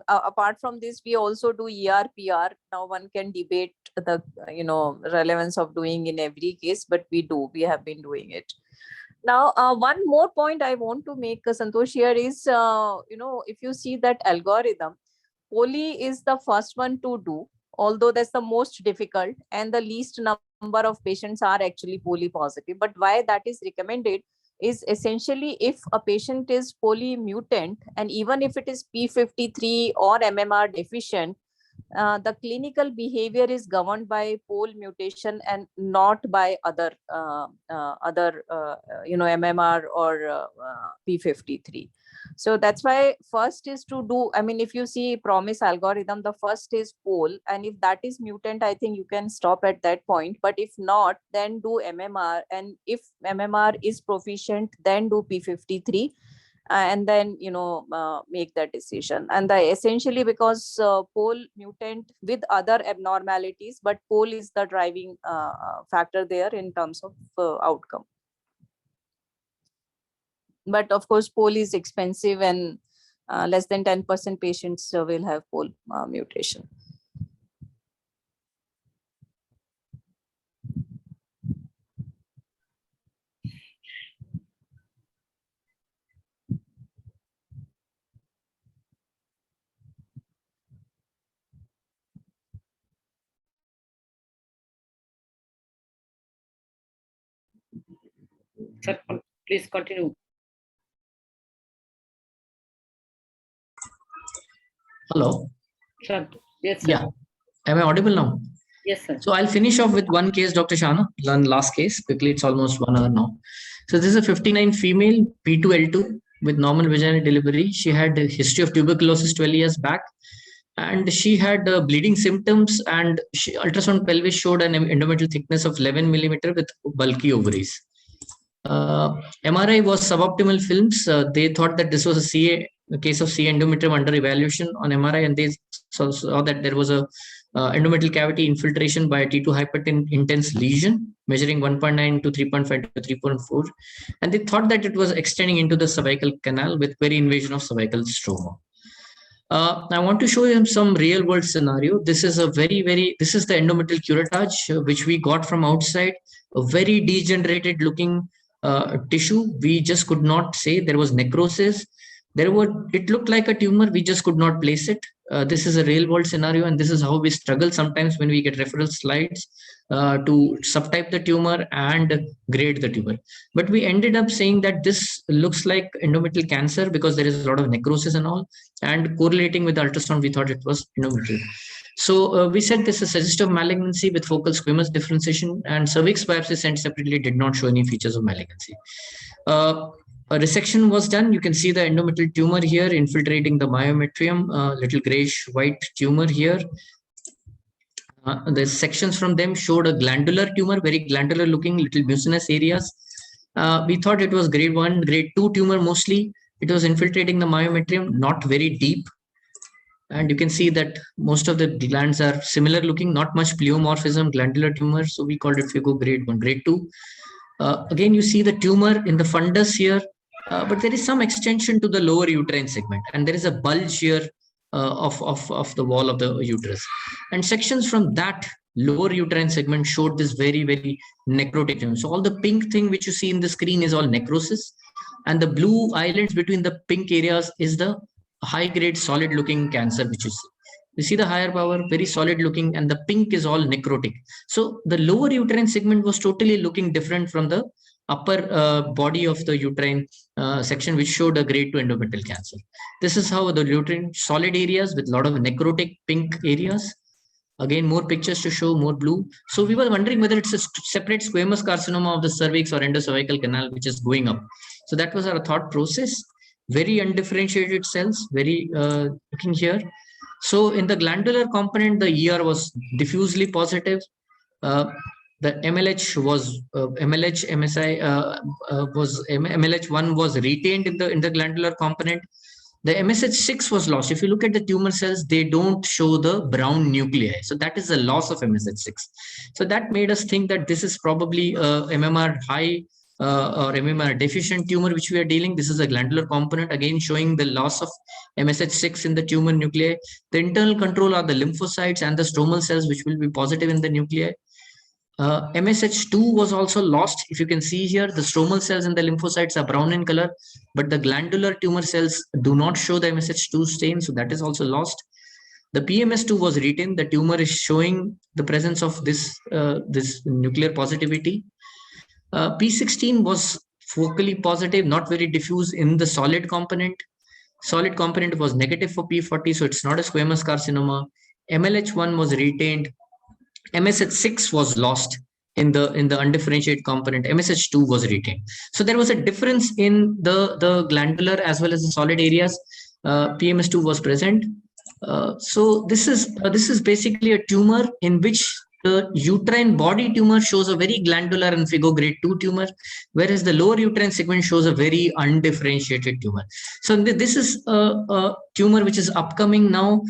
apart from this, we also do ER/PR. Now one can debate the relevance of doing in every case, but we have been doing it. Now, one more point I want to make, Santosh, here is, if you see that algorithm, POLI is the first one to do, although that's the most difficult and the least number of patients are actually POLI positive. But why that is recommended is essentially if a patient is POLI mutant, and even if it is P53 or MMR deficient, the clinical behavior is governed by POL mutation and not by other MMR or P53. So that's why first is to do, I mean, if you see PROMIS algorithm, the first is POL, and if that is mutant, I think you can stop at that point. But if not, then do MMR, and if MMR is proficient, then do P53. And then make that decision. And essentially because POL mutant with other abnormalities, but POL is the driving factor there in terms of outcome. But of course, POL is expensive, and less than 10% patients will have POL mutation. Sir, please continue. Hello. Sir, yes, sir. Yeah. Am I audible now? Yes, sir. So I'll finish off with one case, Dr. Shana, one last case. Quickly, it's almost 1 hour now. So this is a 59 female, P2L2 with normal vaginal delivery. She had a history of tuberculosis 12 years back, and she had bleeding symptoms, and ultrasound pelvis showed an endometrial thickness of 11 millimeter with bulky ovaries. MRI was suboptimal films. They thought that this was a case of CA endometrium under evaluation on MRI, and they saw that there was a endometrial cavity infiltration by a T2 hyperintense lesion measuring 1.9 to 3.5 to 3.4, and they thought that it was extending into the cervical canal with peri-invasion of cervical stroma. I want to show you some real world scenario. This is this is the endometrial curettage which we got from outside, a very degenerated looking tissue. We just could not say. There was necrosis. It looked like a tumor. We just could not place it. This is a real world scenario, and this is how we struggle sometimes when we get referral slides to subtype the tumor and grade the tumor. But we ended up saying that this looks like endometrial cancer because there is a lot of necrosis and all, and correlating with the ultrasound, we thought it was endometrial. So we said this is suggestive malignancy with focal squamous differentiation, and cervix biopsy sent separately did not show any features of malignancy. A resection was done. You can see the endometrial tumor here infiltrating the myometrium, little grayish white tumor here. The sections from them showed a glandular tumor, very glandular looking, little mucinous areas. We thought it was grade 1, grade 2 tumor mostly. It was infiltrating the myometrium, not very deep. And you can see that most of the glands are similar looking, not much pleomorphism, glandular tumor. So we called it FIGO grade 1, grade 2. Again, you see the tumor in the fundus here, but there is some extension to the lower uterine segment, and there is a bulge here of the wall of the uterus. And sections from that lower uterine segment showed this very, very necrotic tumor. So all the pink thing which you see in the screen is all necrosis, and the blue islands between the pink areas is the high-grade solid-looking cancer which you see. You see the higher power, very solid looking, and the pink is all necrotic. So the lower uterine segment was totally looking different from the upper body of the uterine section, which showed a grade 2 endometrial cancer. This is how the uterine solid areas with a lot of necrotic pink areas. Again, more pictures to show more blue. So we were wondering whether it's a separate squamous carcinoma of the cervix or endocervical canal, which is going up. So that was our thought process. Very undifferentiated cells, very looking here. So in the glandular component, the ER was diffusely positive. The MLH was MLH MSI was MLH1 was retained in the glandular component. The MSH6 was lost. If you look at the tumor cells, they don't show the brown nuclei. So that is the loss of MSH6. So that made us think that this is probably MMR high or MMR deficient tumor which we are dealing. This is a glandular component, again showing the loss of MSH6 in the tumor nuclei. The internal control are the lymphocytes and the stromal cells, which will be positive in the nuclei. MSH2 was also lost. If you can see here, the stromal cells and the lymphocytes are brown in color, but the glandular tumor cells do not show the MSH2 stain, so that is also lost. The PMS2 was retained. The tumor is showing the presence of this nuclear positivity. P16 was focally positive, not very diffuse in the solid component. Solid component was negative for P40, so it's not a squamous carcinoma. MLH1 was retained. MSH6 was lost in the undifferentiated component. MSH2 was retained. So there was a difference in the glandular as well as the solid areas. PMS2 was present. So this is basically a tumor in which the uterine body tumor shows a very glandular and Figo grade 2 tumor, whereas the lower uterine segment shows a very undifferentiated tumor. So this is a tumor which is upcoming now,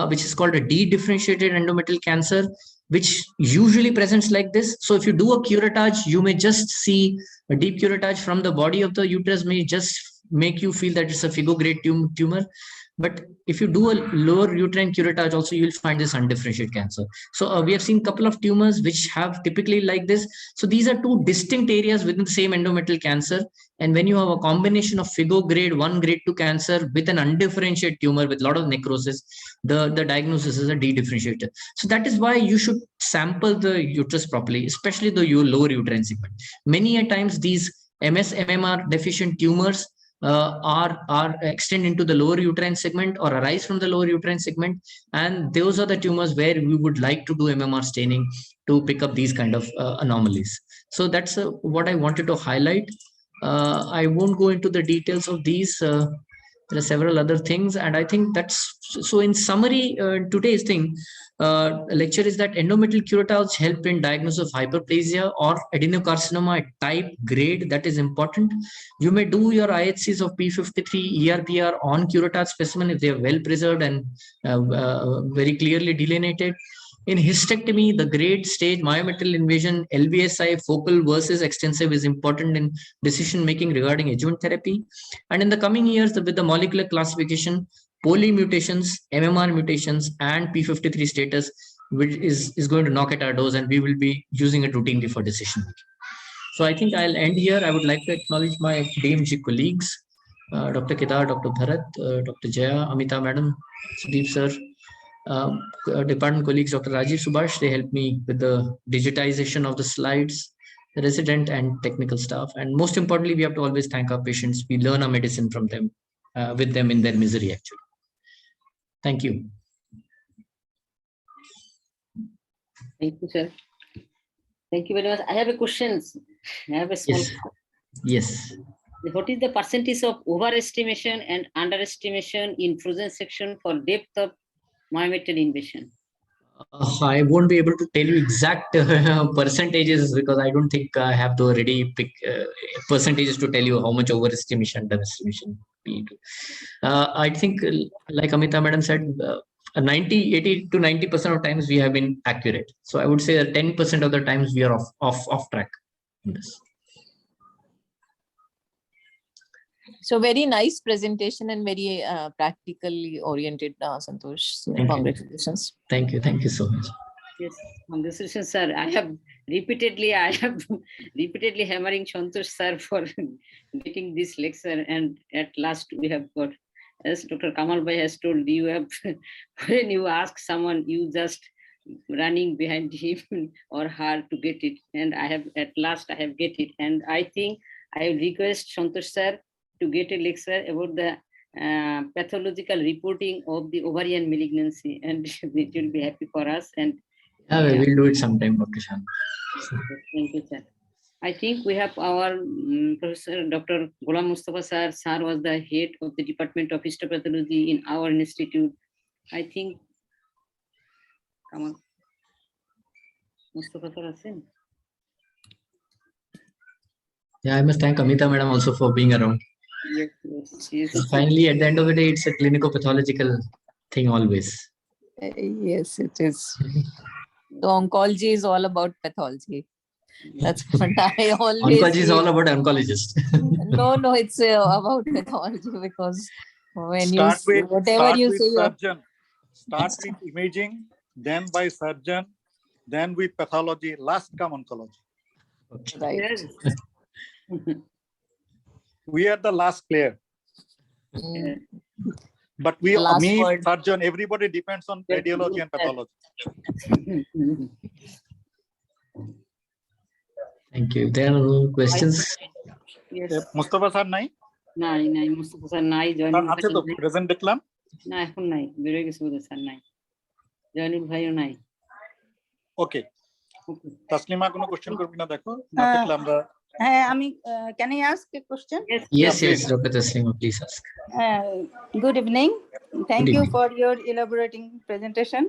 which is called a dedifferentiated endometrial cancer, which usually presents like this. So if you do a curettage, you may just see a deep curettage from the body of the uterus may just make you feel that it's a Figo grade tumor. But if you do a lower uterine curettage also, you will find this undifferentiated cancer. So we have seen a couple of tumors which have typically like this. So these are two distinct areas within the same endometrial cancer. And when you have a combination of Figo grade 1, grade 2 cancer with an undifferentiated tumor with a lot of necrosis, the diagnosis is a dedifferentiated. So that is why you should sample the uterus properly, especially the lower uterine segment. Many a times these MS-MMR deficient tumors are extend into the lower uterine segment or arise from the lower uterine segment, and those are the tumors where we would like to do MMR staining to pick up these kind of anomalies. So that's what I wanted to highlight. I won't go into the details of these. There are several other things, and I think that's so. In summary, today's lecture is that endometrial curettage help in diagnosis of hyperplasia or adenocarcinoma at type, grade. That is important. You may do your IHCs of P53, ERPR on curettage specimen if they are well preserved and very clearly delineated. In hysterectomy, the grade, stage, myometrial invasion, LVSI, focal versus extensive is important in decision-making regarding adjuvant therapy. And in the coming years, with the molecular classification, poly mutations, MMR mutations, and P53 status, which is going to knock at our doors, and we will be using it routinely for decision making. So I think I'll end here. I would like to acknowledge my DMG colleagues, Dr. Kedar, Dr. Bharat, Dr. Jaya, Amita Madam, Sudeep Sir, department colleagues, Dr. Rajiv Subhash, they helped me with the digitization of the slides, the resident and technical staff. And most importantly, we have to always thank our patients. We learn our medicine from them, with them in their misery, actually. Thank you. Thank you, sir. Thank you very much. I have a question. I have a small. Yes. What is the percentage of overestimation and underestimation in frozen section for depth of myometrial invasion? I won't be able to tell you exact percentages because I don't think I have to already pick percentages to tell you how much overestimation, underestimation. I think, like Amita Madam said, 80 to 90% of times we have been accurate. So I would say that 10% of the times we are off track in this. So very nice presentation and very practically oriented, Santosh. So congratulations. Thank you. Thank you so much. Yes, congratulations, sir. I have repeatedly hammering Santosh sir for making this lecture, and at last we have got, as Dr. Kamal Bhai has told you, have when you ask someone, you just running behind him or her to get it, and at last I have get it, and I think I request Santosh sir to get a lecture about the pathological reporting of the ovarian malignancy, and it will be happy for us. And we'll do it sometime, Dr. Shan. Thank you, sir. I think we have our Professor Dr. Ghulam Mustafa sir. Sir was the head of the Department of Histopathology in our institute. I think, come on, Mustafa sir. Yeah, I must thank Amita Madam also for being around. Yes. Finally, at the end of the day, it's a clinico-pathological thing always. Yes, it is. The oncology is all about pathology. That's what I always Oncology is all say. about oncologist. No, it's about pathology because when you whatever you say, you are surgeon. Start with imaging, then by surgeon, then with pathology, last come oncology. right. Yes. We are the last player. Mm, But we, Last me, word. surgeon, everybody depends on Yes, radiology yes, and pathology. Thank you. There are no questions. Yes. Mustafa sir নাই? নাই নাই Mustafa sir নাই জয়নুল আছে ভাই তো নাই। Present দেখলাম। না এখন নাই বেরোয় গেছে বোধহয় স্যার নাই জয়নুল ভাইও নাই ওকে, তাসলিমা কোনো কোশ্চেন করবি না দেখো, না হ্যাঁ। দেখলে আমরা Can I ask a question? Yes, please. yes, Dr. Taslima, please ask. Good evening. Thank Good you evening. for your elaborating presentation.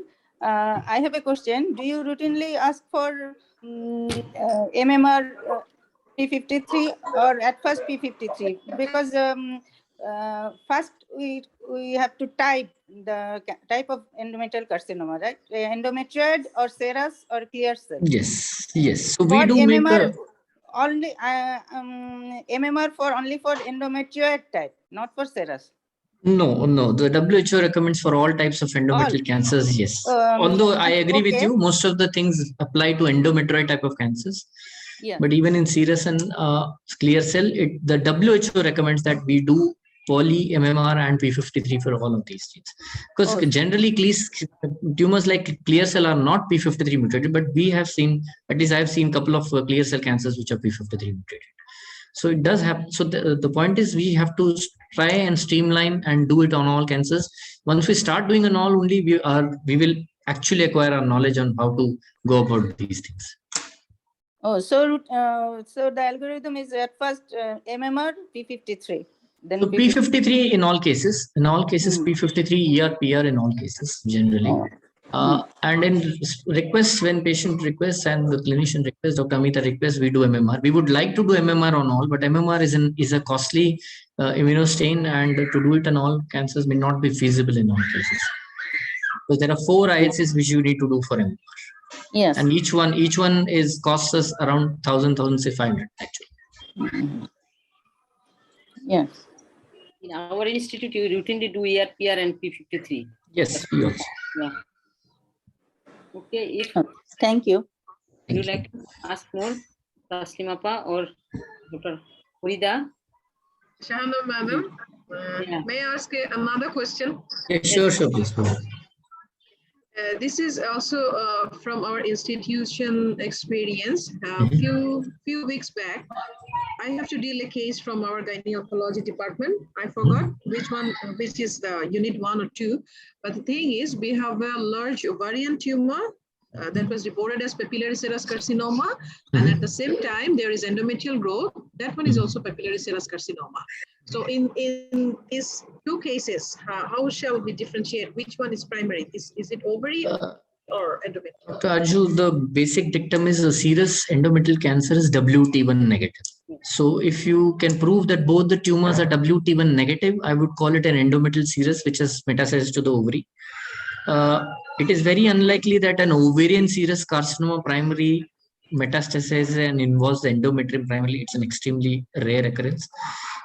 I have a question. Do you routinely ask for MMR P53 or at first P53? Because first we have to type the type of endometrial carcinoma, right? Endometrioid or serous or clear cell. Yes, yes. So we For do make MMR, a, only MMR for only for endometrioid type, not for serous. no, the WHO recommends for all types of endometrial cancers, yes. Although I agree with okay. you, most of the things apply to endometrioid type of cancers. Yeah. But even in serous and clear cell, the WHO recommends that we do poly MMR and P53 for all of these things. Because generally tumors like clear cell are not P53 mutated, but we have seen, at least I have seen a couple of clear cell cancers which are P53 mutated. So it does happen. So the point is we have to try and streamline and do it on all cancers. Once we start doing on all, only we will actually acquire our knowledge on how to go about these things. Oh, so the algorithm is at first MMR P53. Then So P53 in all cases, P53 ER, PR in all cases generally. And in requests, when patient requests and the clinician requests, Dr. Amita requests, we do MMR. We would like to do MMR on all, but MMR is a costly immunostain, and to do it on all cancers may not be feasible in all cases. So there are 4 IHCs which you need to do for MMR. Yes. And each one costs us around 1,500 actually. Yes. in our institute you routinely do ERPR and P53 Yes, we also. yeah okay if Thank you. you like to ask more Taslima Pa or Dr. Hurida Shahana madam, Yeah. may I ask another question? Yeah, sure, please go ahead. This is also from our institution experience. Few weeks back, I have to deal a case from our gynecology department. I forgot which is the unit 1 or 2. But the thing is, we have a large ovarian tumor that was reported as papillary serous carcinoma. And at the same time, there is endometrial growth. That one is also papillary serous carcinoma. So in these 2 cases, how shall we differentiate? Which one is primary? Is it ovary or endometrial? Dr. Arju, the basic dictum is a serous endometrial cancer is WT1 negative. So if you can prove that both the tumors are WT1 negative, I would call it an endometrial serous which has metastasized to the ovary. It is very unlikely that an ovarian serous carcinoma primary metastasizes and involves the endometrium primarily. It's an extremely rare occurrence.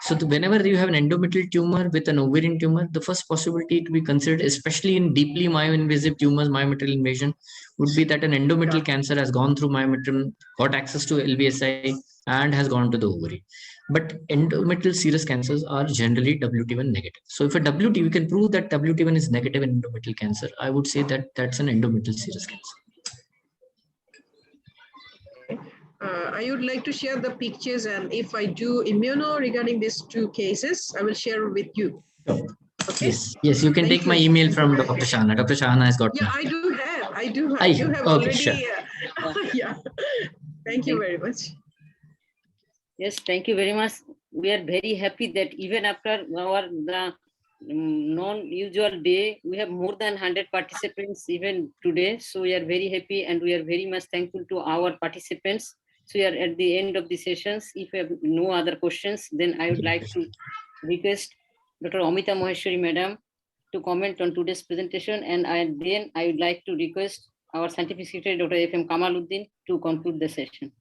So whenever you have an endometrial tumor with an ovarian tumor, the first possibility to be considered, especially in deeply myoinvasive tumors, myometrial invasion, would be that an endometrial cancer has gone through myometrium, got access to LVSI, and has gone to the ovary. But endometrial serous cancers are generally WT1 negative. So if we can prove that WT1 is negative in endometrial cancer, I would say that that's an endometrial serous cancer. I would like to share the pictures, and if I do immuno regarding these 2 cases, I will share with you. Okay. Yes, you can Thank take you. my email from Dr. Shahana. Dr. Shahana has got Yeah, my. I do have. You have Okay, already. sure. Yeah. Thank you very much. Yes, thank you very much. We are very happy that even after the non-usual day, we have more than 100 participants even today. So we are very happy and we are very much thankful to our participants. So we are at the end of the sessions. If you have no other questions, then I would like to request Dr. Amita Maheshwari Madam to comment on today's presentation. And then I would like to request our scientific secretary, Dr. F.M. Kamaluddin, to conclude the session.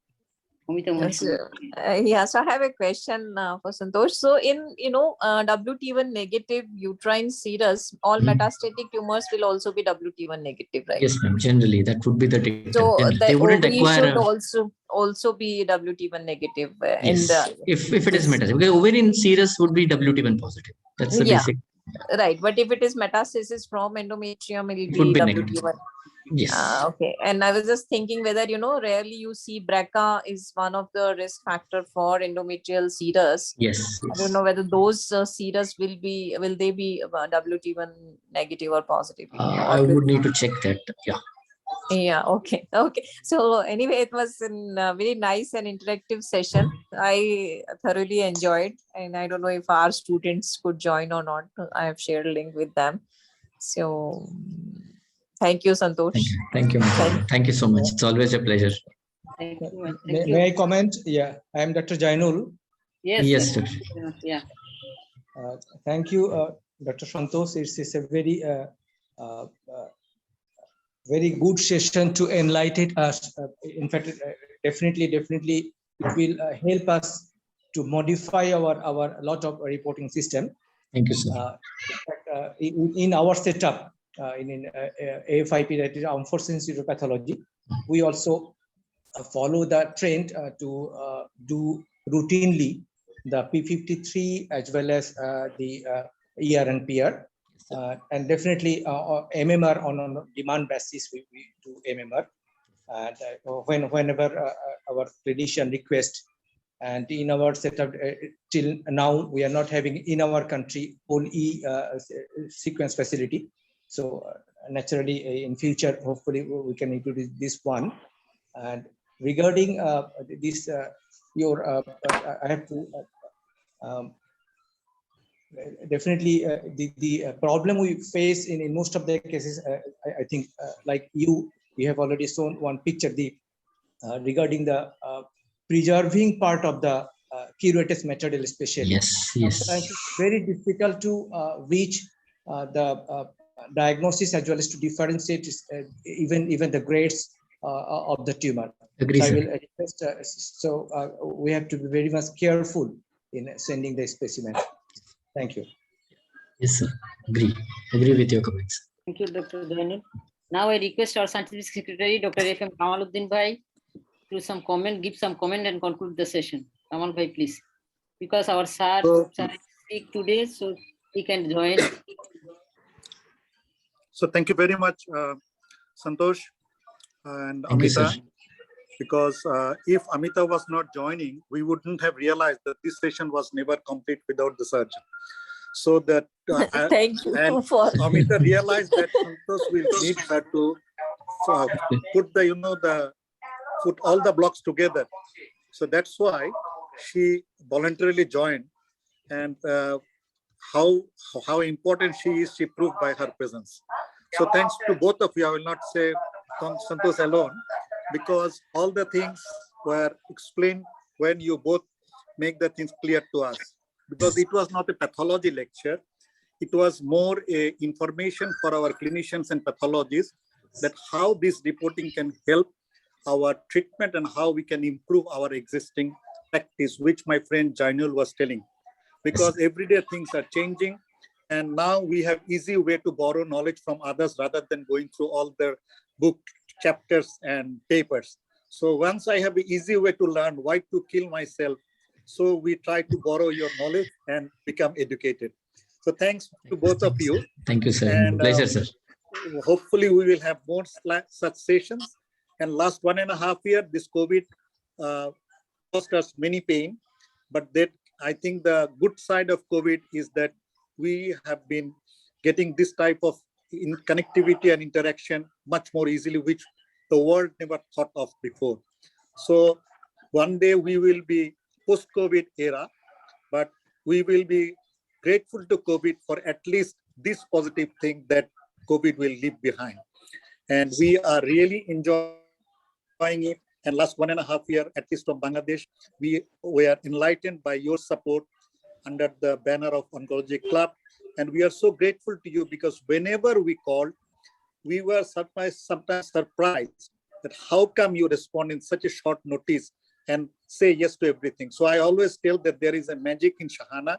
Amita Yes, Mohan. yeah, so I have a question for Santosh. So in, WT1 negative uterine serous, all Mhm. metastatic tumors will also be WT1 negative, right? Yes, ma'am. Generally, that would be the data. So Generally, the they wouldn't ovary acquire should a, also be WT1 negative in yes, the if it is this. metastatic. Because ovarian serous would be WT1 positive. That's the Yeah. basic. Right, but if it is metastasis from endometrium, it It will would be be negative. WT1. Yes. Okay. And I was just thinking whether, rarely you see BRCA is one of the risk factor for endometrial serous. Yes. I don't know whether those serous will they be WT1 negative or positive? I would need to check that. Yeah. Yeah, okay. Okay. So anyway, it was a very nice and interactive session. I thoroughly enjoyed, and I don't know if our students could join or not. I have shared a link with them. So thank you, Santosh. Thank you. Thank you so much. It's always a pleasure. Thank you. May I comment? Yeah, I am Dr. Jainul. Yes. Yes, Sir. sir. Yeah. Thank you, Dr. Santosh. It's a very good session to enlighten us. In fact, definitely, it will help us to modify our lot of reporting system. Thank you, sir. In our setup, in AFIP, that is Armed Forces Institute of Pathology, we also follow the trend to do routinely the P53 as well as the ER and PR. And definitely MMR on demand basis, we do MMR. And whenever our clinician request, and in our setup till now, we are not having in our country whole sequence facility. So naturally, in future, hopefully we can introduce this one. And regarding this, I have to. Definitely, the problem we face in most of the cases, I think, like you have already shown one picture, regarding the preserving part of the curettage material, especially. Yes. Sometimes it's very difficult to reach the diagnosis as well as to differentiate even the grades of the tumor. Agree, So I sir. will request, we have to be very much careful in sending the specimen. Thank you. Yes, sir. Agree with your comments. Thank you, Dr. Jainul. Now I request our scientific secretary, Dr. F.M. Kamaluddin Bhai, to give some comment and conclude the session. Kamal Bhai, please. Because our sir speak today, so he can join. So thank you very much, Santosh and Thank you, sir. Amita. Because if Amita was not joining, we wouldn't have realized that this session was never complete without the surgeon. So that Thank you and for Amita realized that Santosh will need her to put all the blocks together. So that's why she voluntarily joined, and how important she is, she proved by her presence. So thanks to both of you. I will not say Santosh alone, because all the things were explained when you both make the things clear to us. Because it was not a pathology lecture, it was more a information for our clinicians and pathologists that how this reporting can help our treatment and how we can improve our existing practice, which my friend Jainul was telling. Because everyday things are changing, and now we have easy way to borrow knowledge from others rather than going through all their book chapters and papers. So once I have an easy way to learn why to kill myself, so we try to borrow your knowledge and become educated. So thanks to both of you. Thank you, sir. And Pleasure, sir. hopefully we will have more such sessions. And last 1.5 years, this COVID caused us many pain. But that I think the good side of COVID is that we have been getting this type of connectivity and interaction much more easily, which the world never thought of before. So one day we will be post-COVID era, but we will be grateful to COVID for at least this positive thing that COVID will leave behind. And we are really enjoying it. And last 1.5 years, at least from Bangladesh, we were enlightened by your support under the banner of Oncology Club. And we are so grateful to you, because whenever we called, we were sometimes surprised that how come you respond in such a short notice and say yes to everything. So I always tell that there is a magic in Shahana.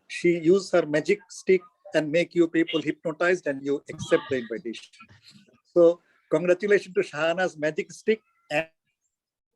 She used her magic stick and make you people hypnotized and you accept the invitation. So congratulations to Shahana's magic stick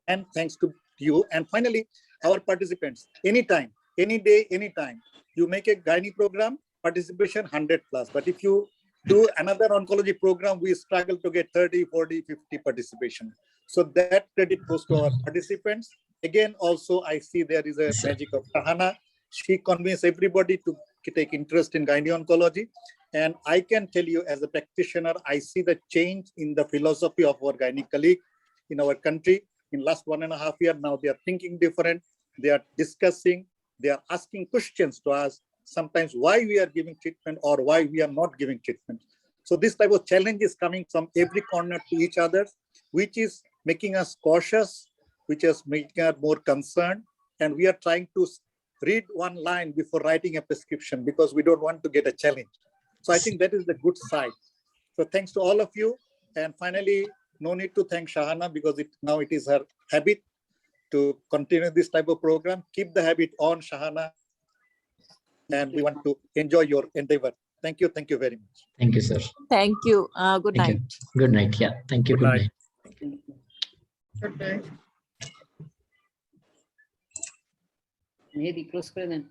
and thanks to you. And finally, our participants, anytime, any day, anytime, you make a gynae program, participation 100+. But if you do another oncology program, we struggle to get 30, 40, 50 participation. So that credit goes to our participants. Again, also, I see there is a magic of Shahana. She convinced everybody to take interest in gynae oncology. And I can tell you as a practitioner, I see the change in the philosophy of our gynae colleague in our country. In last 1.5 years, now they are thinking different. They are discussing, they are asking questions to us, sometimes why we are giving treatment or why we are not giving treatment. So this type of challenge is coming from every corner to each other, which is making us cautious, which is making us more concerned. And we are trying to read one line before writing a prescription because we don't want to get a challenge. So I think that is the good side. So thanks to all of you. And finally, no need to thank Shahana because now it is her habit to continue this type of program. Keep the habit on, Shahana. And we want to enjoy your endeavor. Thank you. Thank you very much. Thank you, sir. Thank you. Good Thank night. you. Good night. Yeah. Thank you. Good Good night. night. Okay. Mehdi, close করে দেন।